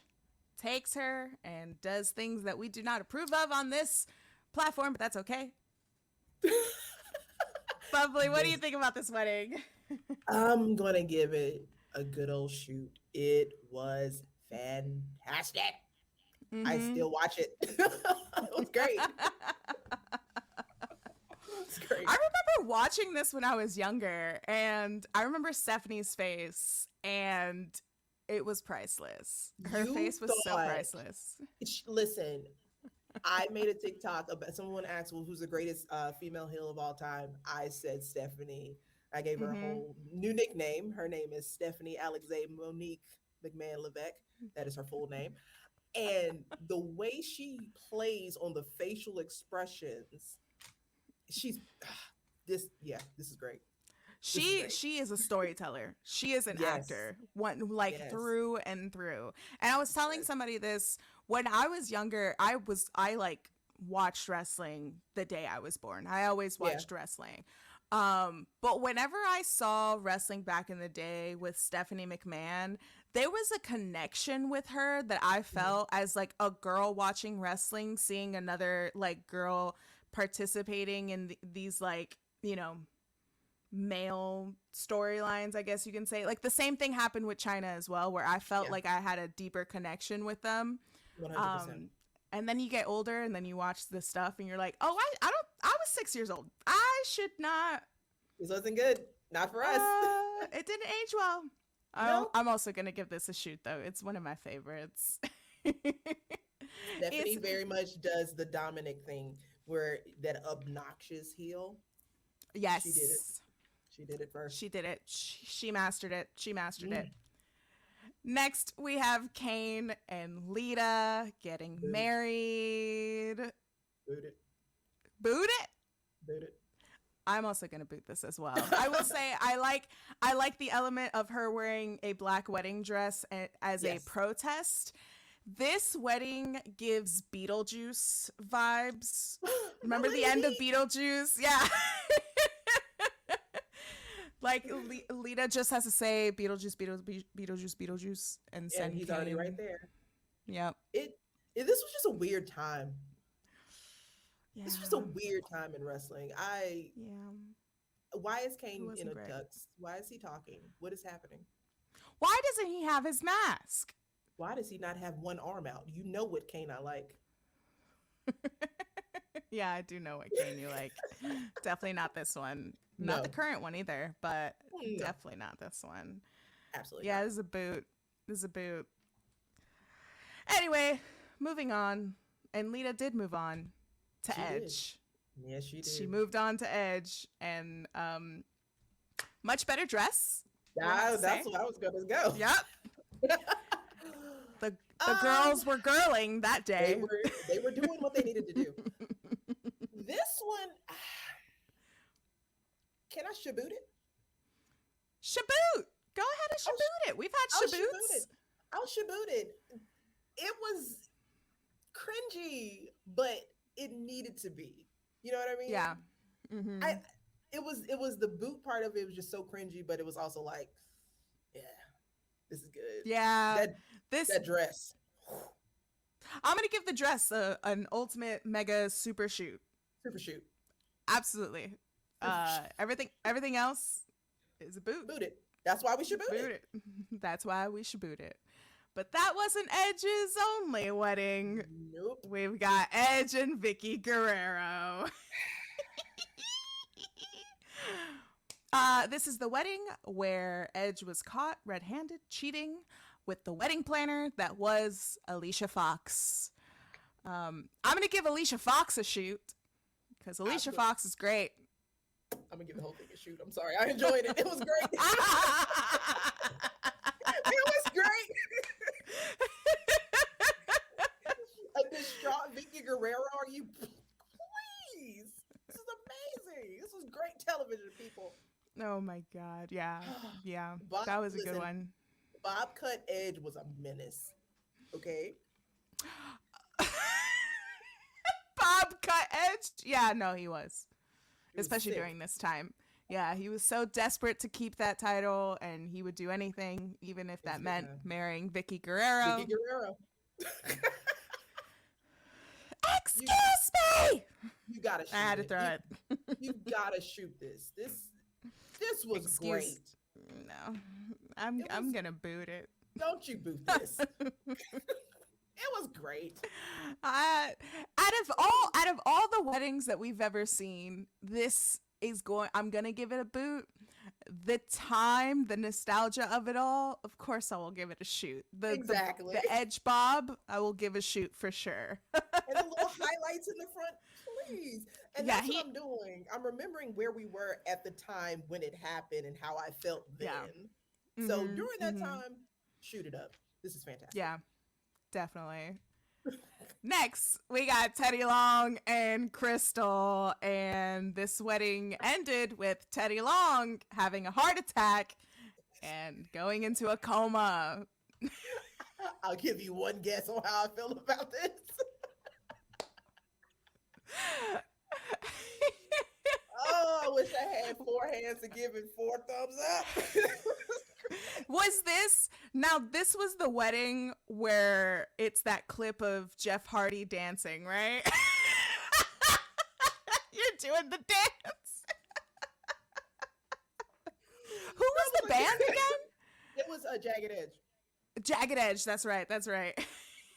takes her and does things that we do not approve of on this platform, but that's okay. Bubbly, what do you This, think about this wedding? I'm gonna give it a good old shoot. It was fantastic. I Mm-hmm. still watch it. It was great. It's I great. remember watching this when I was younger, and I remember Stephanie's face, and it was priceless. Her You face was so thought, priceless. listen, I made a TikTok about someone asked, "Well, who's the greatest female heel of all time?" I said Stephanie. I gave her a Mm-hmm. whole new nickname. Her name is Stephanie Alexei Monique McMahon Levesque. That is her full name. And the way she plays on the facial expressions, she's this. Yeah, this is great. This is great. She is a storyteller. She is an Yes, actor, one like yes, through and through. And I was telling yes. somebody this when I was younger. I like watched wrestling the day I was born. I always Yeah. watched wrestling. But whenever I saw wrestling back in the day with Stephanie McMahon, there was a connection with her that I Mhm. felt as like a girl watching wrestling, seeing another like girl participating in these like, you know, male storylines, I guess you can say. Like the same thing happened with China as well, where I felt Yeah. like I had a deeper connection with them. 100%. Um, and then you get older and then you watch this stuff and you're like, oh, I was 6 years old. I should not, This wasn't good. Not for us. it didn't age well. No. I'm also going to give this a shoot though. It's one of my favorites. Stephanie It's, very much does the Dominic thing where that obnoxious heel. She did it. yes, She did it first. she did it. She mastered it. She mastered it. Mm. Next, we have Kane and Lita getting Boot it. married. Boot it. Boot it. Boot it. I'm also gonna boot this as well. I will say I like the element of her wearing a black wedding dress as a Yes. protest. This wedding gives Beetlejuice vibes. My Remember the lady end of B. Beetlejuice? Yeah. Like Lita just has to say Beetlejuice, Beetlejuice, Beetlejuice, and And send he's already right Kane. there. Yep. This was just a weird time. Yeah. This was just a weird time in wrestling. Yeah. Why is It Kane in wasn't a great. tux? Why is he talking? What is happening? Why doesn't he have his mask? Why does he not have one arm out? You know what Kane I like. Yeah, I do know what Kane you like. Definitely not this one. Not the No. current one either, but No. definitely not this one. Absolutely Yeah, not. this is a boot. This is a boot. Anyway, moving on. And Lita did move on to She did. Edge. Yes, she She did. moved on to Edge and much better dress. We have to say. That's what I was gonna go. Yep. The um, girls were girling that they day. were they were doing what they needed to do. This one, can I shaboot it? Shaboot. Go ahead and I'll, sh- shaboot it. We've had I'll shaboot it. shaboots. I'll shaboot it. It was cringy, but it needed to be. You know what I mean? Yeah. Mm-hmm. I it was the boot part of it was just so cringy, but it was also like, yeah, this is good. Yeah. That This that dress, I'm gonna give the dress an ultimate mega super shoot. super shoot, Absolutely. super shoot. Everything else is a boot. Boot it. That's why we should boot Boot it. it. That's why we should boot it. But that wasn't Edge's only wedding. Nope. We've got Edge and Vicky Guerrero. This is the wedding where Edge was caught red-handed cheating with the wedding planner that was Alicia Fox. I'm gonna give Alicia Fox a shoot because Alicia Fox is great. I'm gonna give the whole thing a shoot. I'm sorry. I enjoyed it. It was great. It was great. A distraught Vicky Guerrero. Are you please? This is amazing. This was great television, people. Oh my god, yeah, yeah, Bob, that was a good listen, one. Bob Cut Edge was a menace. Okay. Bob cut Edge. Yeah, no, he was, It was especially sick. during this time. Yeah, he was so desperate to keep that title, and he would do anything, even if that meant Yeah. marrying Vicky Guerrero. Vicky Guerrero. Excuse me. You gotta shoot I had to throw it. You gotta shoot this. This was great. No, It I'm was- gonna boot it. Don't you boot this. It was great. Out of all the weddings that we've ever seen, this is going. I'm gonna give it a boot. the time, the nostalgia of it all, of course I will give it a shoot. Exactly. The edge bob, I will give a shoot for sure. And the little highlights in the front, please. And Yeah, that's what I'm doing. I'm remembering where we were at the time when it happened and how I felt yeah. then. So Mhm. during that Mhm. time, shoot it up. This is fantastic. Yeah, definitely. Next, we got Teddy Long and Crystal, and this wedding ended with Teddy Long having a heart attack and going into a coma. I'll give you one guess on how I feel about this. Oh, I wish I had four hands to give it four thumbs up. Was this now? This was the wedding where it's that clip of Jeff Hardy dancing, right? You're doing the dance. Who was the band again? It was a Jagged Edge. Jagged Edge. That's right. That's right.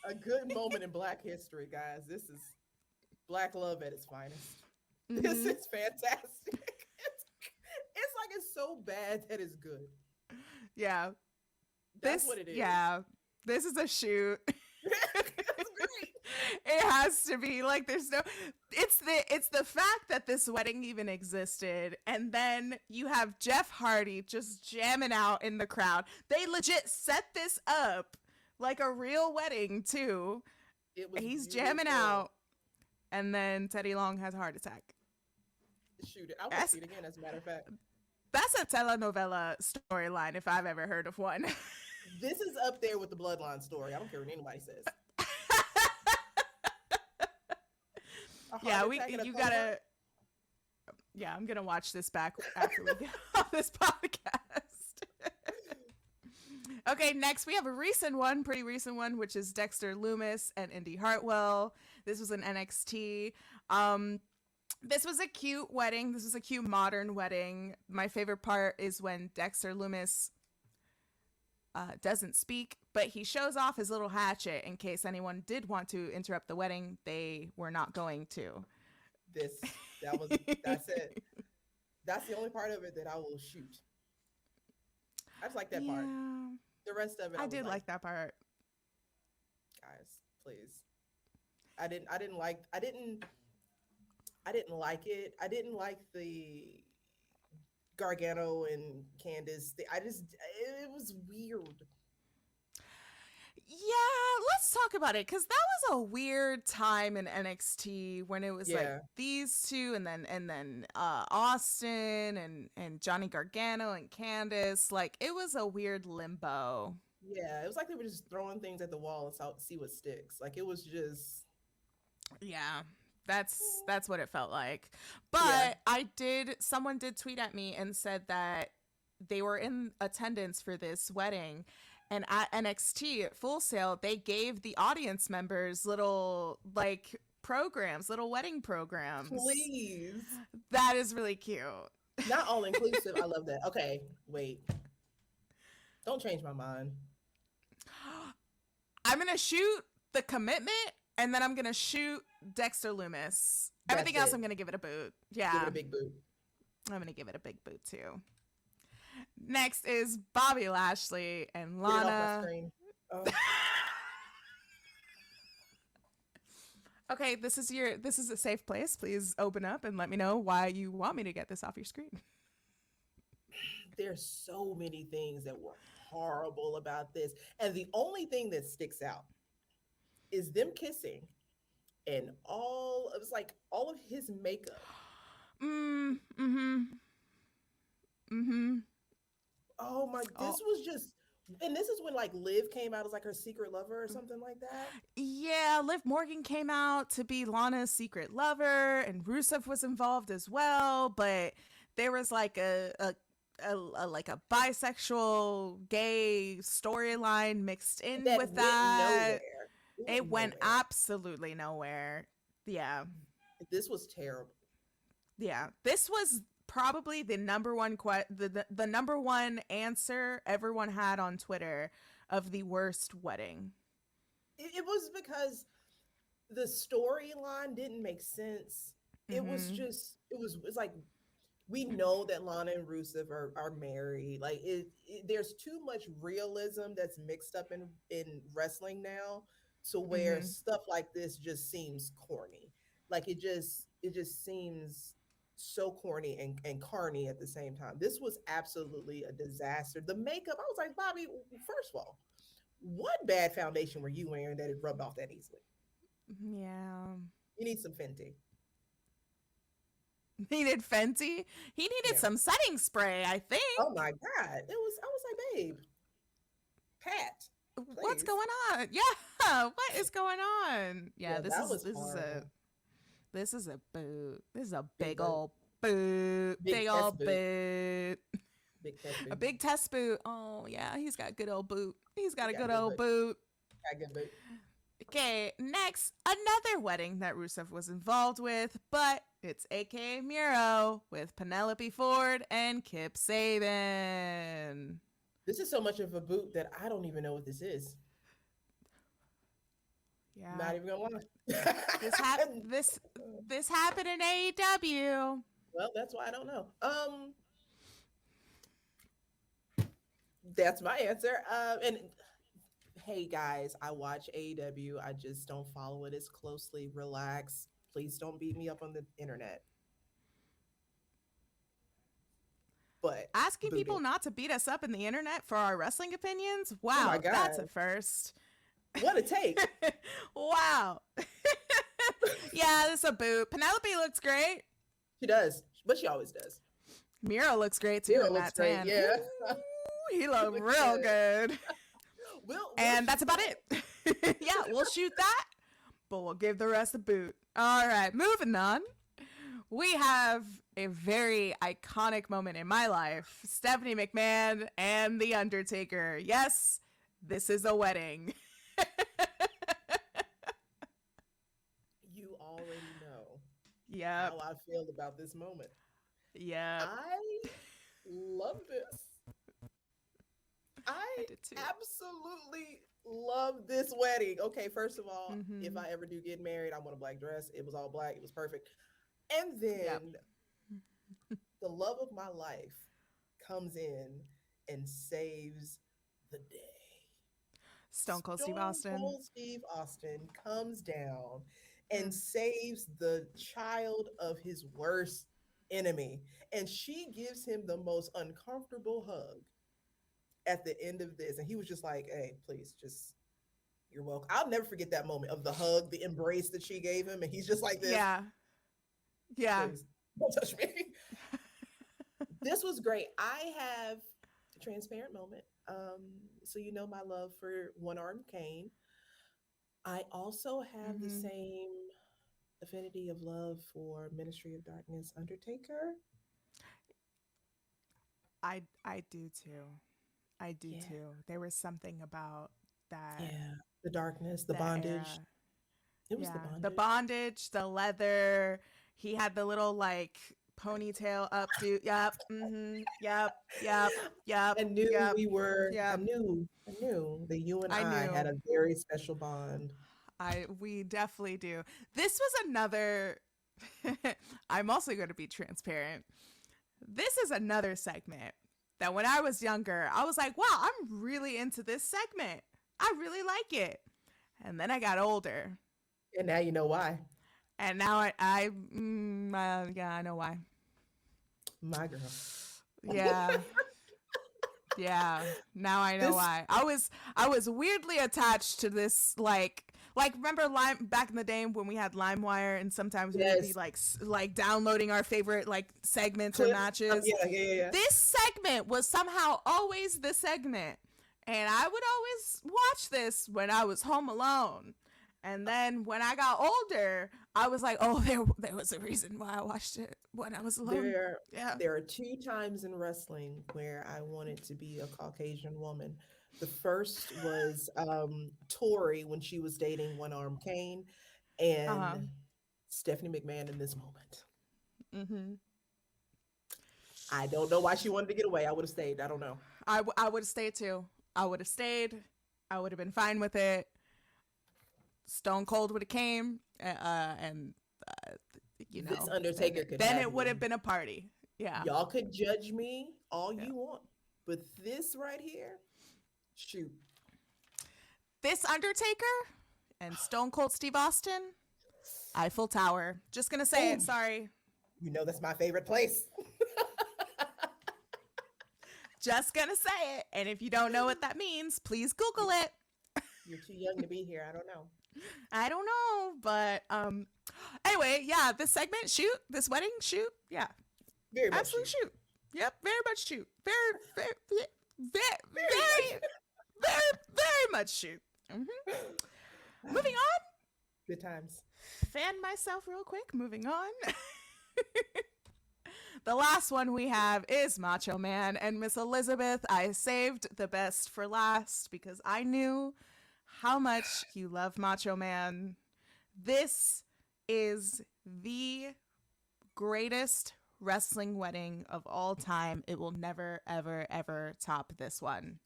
A good moment in Black history, guys. This is Black love at its finest. Mm-hmm. This is fantastic. It's like it's so bad that it's good. Yeah. That's what it is. Yeah. This is a shoot. That's great. It has to be like there's no it's the fact that this wedding even existed, and then you have Jeff Hardy just jamming out in the crowd. They legit set this up like a real wedding too. He's jamming out, and then Teddy Long has a heart attack. Shoot it. I want to see it again, as a matter of fact. That's a telenovela storyline if I've ever heard of one. This is up there with the Bloodline story. I don't care what anybody says. Yeah, you gotta. Yeah, I'm gonna watch this back after we get off this podcast. Okay, next we have a recent one, pretty recent one, which is Dexter Lumis and Indy Hartwell. This was an NXT. This was a cute wedding. This was a cute modern wedding. My favorite part is when Dexter Lumis doesn't speak, but he shows off his little hatchet in case anyone did want to interrupt the wedding. They were not going to. That's it. That's the only part of it that I will shoot. I just like that part. The rest of it, I did like that part. Guys, please. I didn't like it. I didn't like the Gargano and Candace. It was weird. Yeah, let's talk about it, because that was a weird time in NXT when it was like these two and then Austin and Johnny Gargano and Candace. Like, it was a weird limbo. Yeah, it was like they were just throwing things at the wall and see what sticks. Like, it was just that's what it felt like. But someone did tweet at me and said that they were in attendance for this wedding, and at NXT at Full Sail they gave the audience members little like programs, little wedding programs. Please. That is really cute. Not all inclusive. I love that. Okay, wait. Don't change my mind. I'm gonna shoot the commitment, and then I'm gonna shoot Dexter Lumis. Everything else, I'm gonna give it a boot. Yeah, give it a big boot. I'm gonna give it a big boot too. Next is Bobby Lashley and Lana. Get it off my screen. Oh. Okay, this is a safe place. Please open up and let me know why you want me to get this off your screen. There's so many things that were horrible about this, and the only thing that sticks out is them kissing, and all of his makeup. Oh my! This was just, and this is when like Liv came out as like her secret lover or something like that. Yeah, Liv Morgan came out to be Lana's secret lover, and Rusev was involved as well. But there was like a bisexual gay storyline mixed in with that. It went absolutely nowhere. Yeah. This was terrible. Yeah. This was probably the number one the number one answer everyone had on Twitter of the worst wedding. It was because the storyline didn't make sense. It was just it was like we know that Lana and Rusev are married. Like there's too much realism that's mixed up in wrestling now, to where Mm-hmm. stuff like this just seems corny. Like it just seems so corny and carny at the same time. This was absolutely a disaster. The makeup, I was like, Bobby, first of all, what bad foundation were you wearing that it rubbed off that easily? Yeah. You need some Fenty. Needed Fenty. He needed Yeah. some setting spray, I Oh think. my God. I was like, babe, Pat, What's please. going on? Yeah. What is going on? Yeah, Yeah, this that is was this is a horrible. this is a boot. This is a Big big boot. old boot. Big Big test old boot. boot. Big test A boot. big test boot. Oh yeah, he's got good old boot. He's He got a got a good good old boot. boot. Got a good boot. Okay, next, another wedding that Rusev was involved with, but it's aka Miro with Penelope Ford and Kip Saban. This is so much of a boot that I don't even know what this is. Yeah. Not even gonna lie. This this happened in AEW. Well, that's why I don't know. That's my answer. And hey guys, I watch AEW. I just don't follow it as closely. Relax. Please don't beat me up on the internet. But Asking booted. people not to beat us up in the internet for our wrestling opinions? Oh my Wow, God. that's a first. What a take. Wow. Yeah, this is a boot. Penelope looks great. She does, but she always does. Miro looks great too Mira in looks that great. tan. Yeah. Ooh, he She looked looks real good. good. We'll And shoot that's about that. it. Yeah, we'll shoot that, but we'll give the rest a boot. All right, moving on. We have a very iconic moment in my life. Stephanie McMahon and The Undertaker. Yes, this is a wedding. You already know Yep. how I feel about this moment. Yep. I love this. I I did too. absolutely love this wedding. Okay, first of all, if Mm-hmm. I ever do get married, I want a black dress. It was all black. It was perfect. And Yep. then the love of my life comes in and saves the day. Stone Cold Steve Stone Austin. Cold Steve Austin comes down and Mm. saves the child of his worst enemy. And she gives him the most uncomfortable hug at the end of this. And he was just like, hey, please, just, you're welcome. I'll never forget that moment of the hug, the embrace that she gave him. And he's just like this, Yeah. Yeah. please, don't touch me. This was great. I have a transparent moment. So you know my love for One Arm Cane. I also have the Mm-hmm. same affinity of love for Ministry of Darkness Undertaker. I do too. I do Yeah. too. There was something about that Yeah. The darkness, the that bondage. era. It was the Yeah, the bondage. bondage, the leather. He had the little like ponytail updo. Yep. Mm-hmm. Yep. Yep. Yep. Yep. I Yep. knew that you and I I had knew. a very special bond. We definitely do. This was another. I'm also going to be transparent. This is another segment that when I was younger, I was like, wow, I'm really into this segment. I really like it. And then I got older. And now you know why. And now yeah, I know why. My girl. Yeah. Yeah. Now I know This why. I was weirdly attached to this like remember Lime back in the day when we had LimeWire and sometimes we would be yes. like like downloading our favorite like segments or Clips. matches. Yeah. This segment was somehow always the segment. And I would always watch this when I was home alone. And then when I got older, I was like, oh, there was a reason why I watched it when I was alone. There, Yeah. there are two times in wrestling where I wanted to be a Caucasian woman. The first was Tori when she was dating One Arm Kane, Uh-huh. and Stephanie McMahon in this moment. Mm-hmm. I don't know why she wanted to get away. I would have stayed. I don't know. I would have stayed too. I would have stayed. I would have been fine with it. Stone Cold would have came, and This then Undertaker could then have it would have me. been a party. Yeah. Y'all could judge me all you want, but this right here, shoot. This Undertaker and Stone Cold Steve Austin, Eiffel Tower. Just gonna say Oh, it. Sorry. you know that's my favorite place. Just gonna say it. And if you don't know what that means, please Google it. You're too young to be here. I don't know. I don't know, but anyway, yeah, this segment, shoot, this wedding, shoot, yeah, Very much absolute shoot. shoot. Yep, very much shoot. Very Very, very much shoot. Moving much. on. Good times. Fan myself real quick. Moving on. The last one we have is Macho Man and Miss Elizabeth. I saved the best for last because I knew how much you love Macho Man. This is the greatest wrestling wedding of all time. It will never, ever, ever top this one.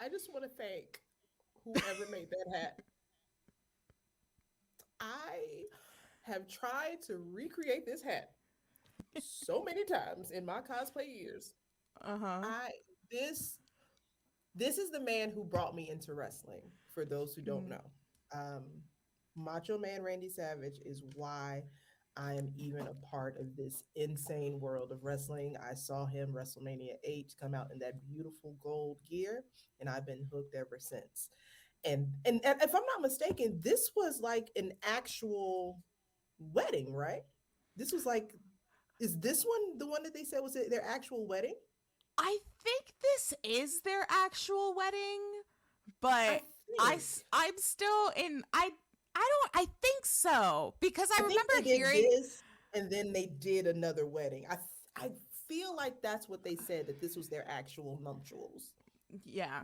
I just want to thank whoever made that hat. I have tried to recreate this hat so many times in my cosplay years. Uh huh. I this this is the man who brought me into wrestling. For those who don't know, um, Macho Man Randy Savage is why I am even a part of this insane world of wrestling. I saw him WrestleMania 8 come out in that beautiful gold gear, and I've been hooked ever since. And if I'm not mistaken, this was like an actual wedding, right? This was like, is this one the one that they said was it their actual wedding? I think this is their actual wedding, I but think. I'm still in I think so because I I think remember they did hearing this and then they did another wedding. I feel like that's what they said, that this was their actual nuptials. yeah.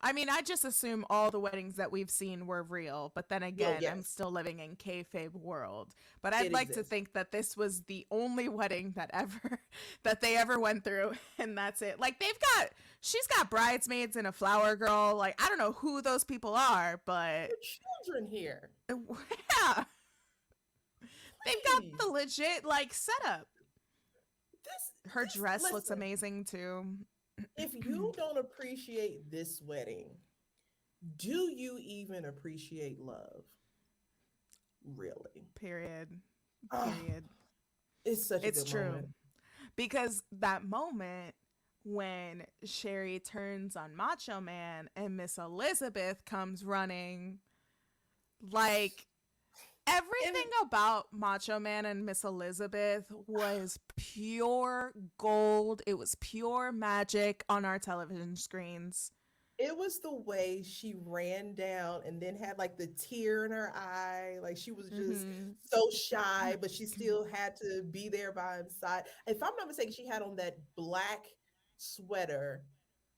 I mean, I just assume all the weddings that we've seen were real, but then Well, again, I'm yes, still living in kayfabe world. But I'd it like to exists. think that this was the only wedding that ever that they ever went through, and that's it. Like she's got bridesmaids and a flower girl. Like I don't know who those people are, but There are children here. yeah, they've got Please. the legit like setup. Her This dress looks listen, amazing too. if you don't appreciate this wedding, do you even appreciate love? Really? Period. Oh, Period. it's such a It's good true. moment. Because that moment when Sherry turns on Macho Man and Miss Elizabeth comes running, like And everything about Macho Man and Miss Elizabeth was pure gold. It was pure magic on our television screens. it was the way she ran down and then had like the tear in her eye. Like she was just Mm-hmm. so shy, but she still had to be there by his side. If I'm not mistaken, she had on that black sweater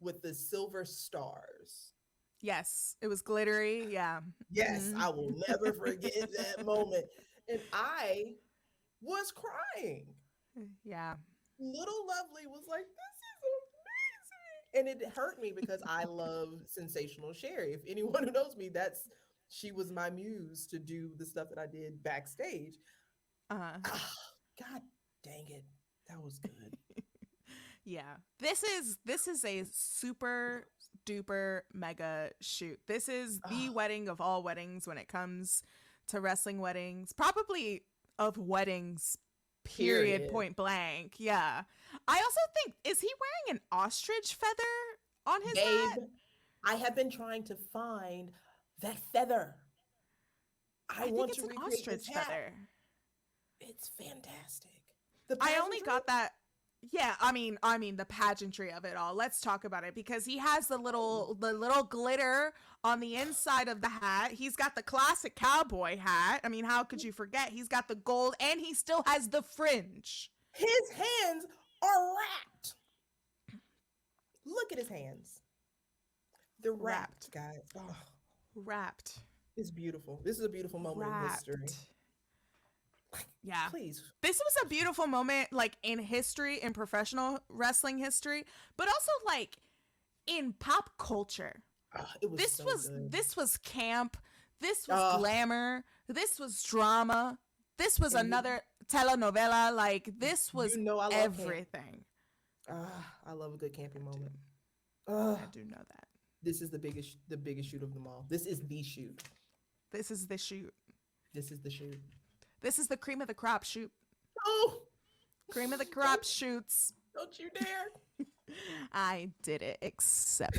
with the silver stars. Yes, it was glittery. Yeah. Yes, Mm-hmm. I will never forget that moment. And I was crying. Yeah. Little Lovely was like, this is amazing. And it hurt me because I love Sensational Sherry. If anyone who knows me, she was my muse to do the stuff that I did backstage. Uh-huh. Ah, God dang it. That was good. Yeah. This is a super duper mega shoot. This is the Ah, wedding of all weddings when it comes to wrestling weddings. Probably of weddings period period. point blank. Yeah. I also think is he wearing an ostrich feather on his Babe, hat? I have been trying to find that feather. I I think want it's to an recreate this ostrich hat. feather. It's fantastic. The I only pageantry? got that. Yeah, I mean the pageantry of it all. Let's talk about it because he has the little glitter on the inside of the hat. He's got the classic cowboy hat. I mean, how could you forget? He's got the gold and he still has the fringe. His hands are wrapped. Look at his hands. They're Wrapped. wrapped, guys. Oh, Wrapped. it's beautiful. This is a beautiful moment in history. Wrapped. Yeah. Please. This was a beautiful moment like in history, in professional wrestling history, but also like in pop culture. It was this so was good. this was camp, this was Oh, glamour, this was drama, this was and you another telenovela. Like, this was You know I love camp. everything. I love a good camping moment. I do know that. This is the biggest shoot of them all. This is the shoot. This is the shoot. This is the shoot. This is the cream of the crop shoot. Oh, Cream of the crop shoots. don't you dare. I did it. Accept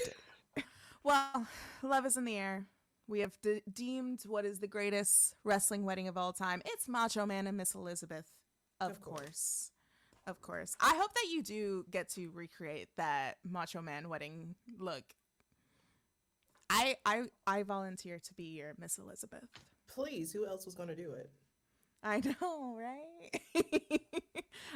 it. Well, love is in the air. We have deemed what is the greatest wrestling wedding of all time. It's Macho Man and Miss Elizabeth. Of course. Of course. I hope that you do get to recreate that Macho Man wedding look. I volunteer to be your Miss Elizabeth. Please, who else was going to do it? I know, right?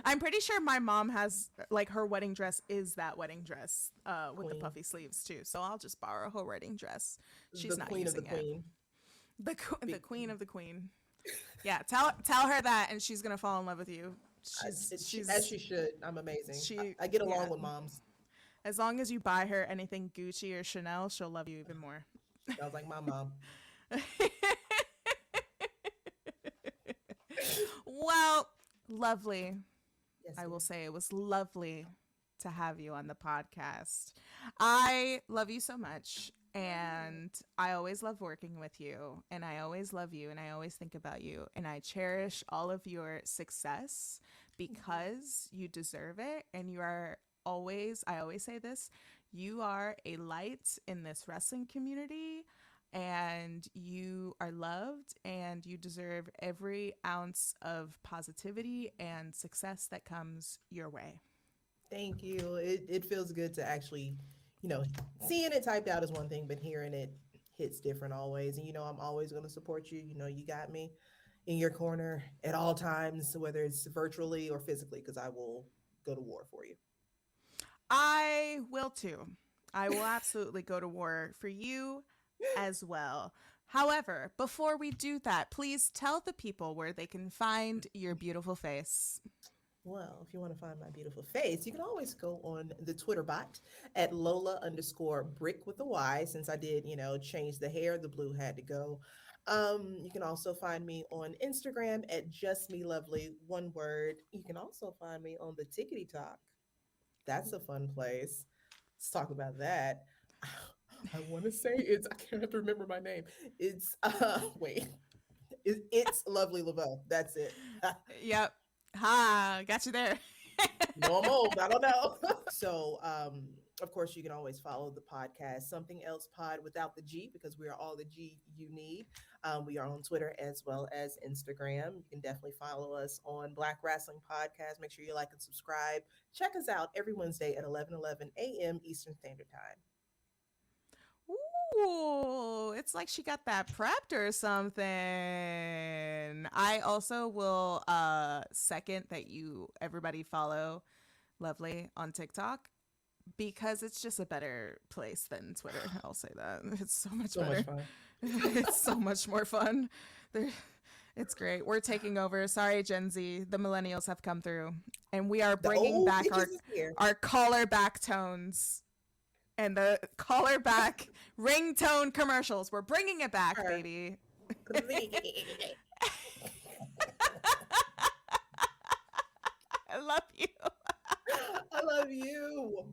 I'm pretty sure my mom has, like, her wedding dress is that wedding dress with Queen. the puffy sleeves too. So I'll just borrow her wedding dress. She's The not queen of using the queen. the queen of the queen. Yeah, tell her that, and she's gonna fall in love with you. She's As she should. I'm amazing. She- I get along yeah. with moms. As long as you buy her anything Gucci or Chanel, she'll love you even more. Sounds like my mom. Well, lovely. Yes, I will ma'am. say it was lovely to have you on the podcast. I love you so much, and I always love working with you, and I always love you, and I always think about you, and I cherish all of your success because you deserve it, and you are always, I always say this, you are a light in this wrestling community, and you are loved, and you deserve every ounce of positivity and success that comes your way. Thank you. It feels good to actually, seeing it typed out is one thing, but hearing it hits different always. And I'm always going to support you. You got me in your corner at all times, whether it's virtually or physically, because I will go to war for you. I will too. I will absolutely go to war for you as well. However, before we do that, please tell the people where they can find your beautiful face. Well, if you want to find my beautiful face, you can always go on the Twitter bot at Lola_brick with a Y. Since I did, change the hair, the blue had to go. You can also find me on Instagram at Just Me Lovely, one word. You can also find me on the Tickety Talk. That's a fun place. Let's talk about that. I want to say I can't have to remember my name. It's it's Lovely Laveau. That's it. Yep. Ha, got you there. No, I'm old. I don't know. So, of course, you can always follow the podcast, Something Else Pod without the G, because we are all the G you need. We are on Twitter as well as Instagram. You can definitely follow us on Black Wrestling Podcast. Make sure you like and subscribe. Check us out every Wednesday at 11:11 a.m. Eastern Standard Time. Ooh, it's like she got that prepped or something. I also will second that everybody follow Lovely on TikTok because it's just a better place than Twitter. I'll say that. It's so much better. Much fun. It's so much more fun. It's great. We're taking over. Sorry, Gen Z. The millennials have come through, and we are bringing back our caller back tones and the caller back ringtone commercials. We're bringing it back, baby. I love you. I love you.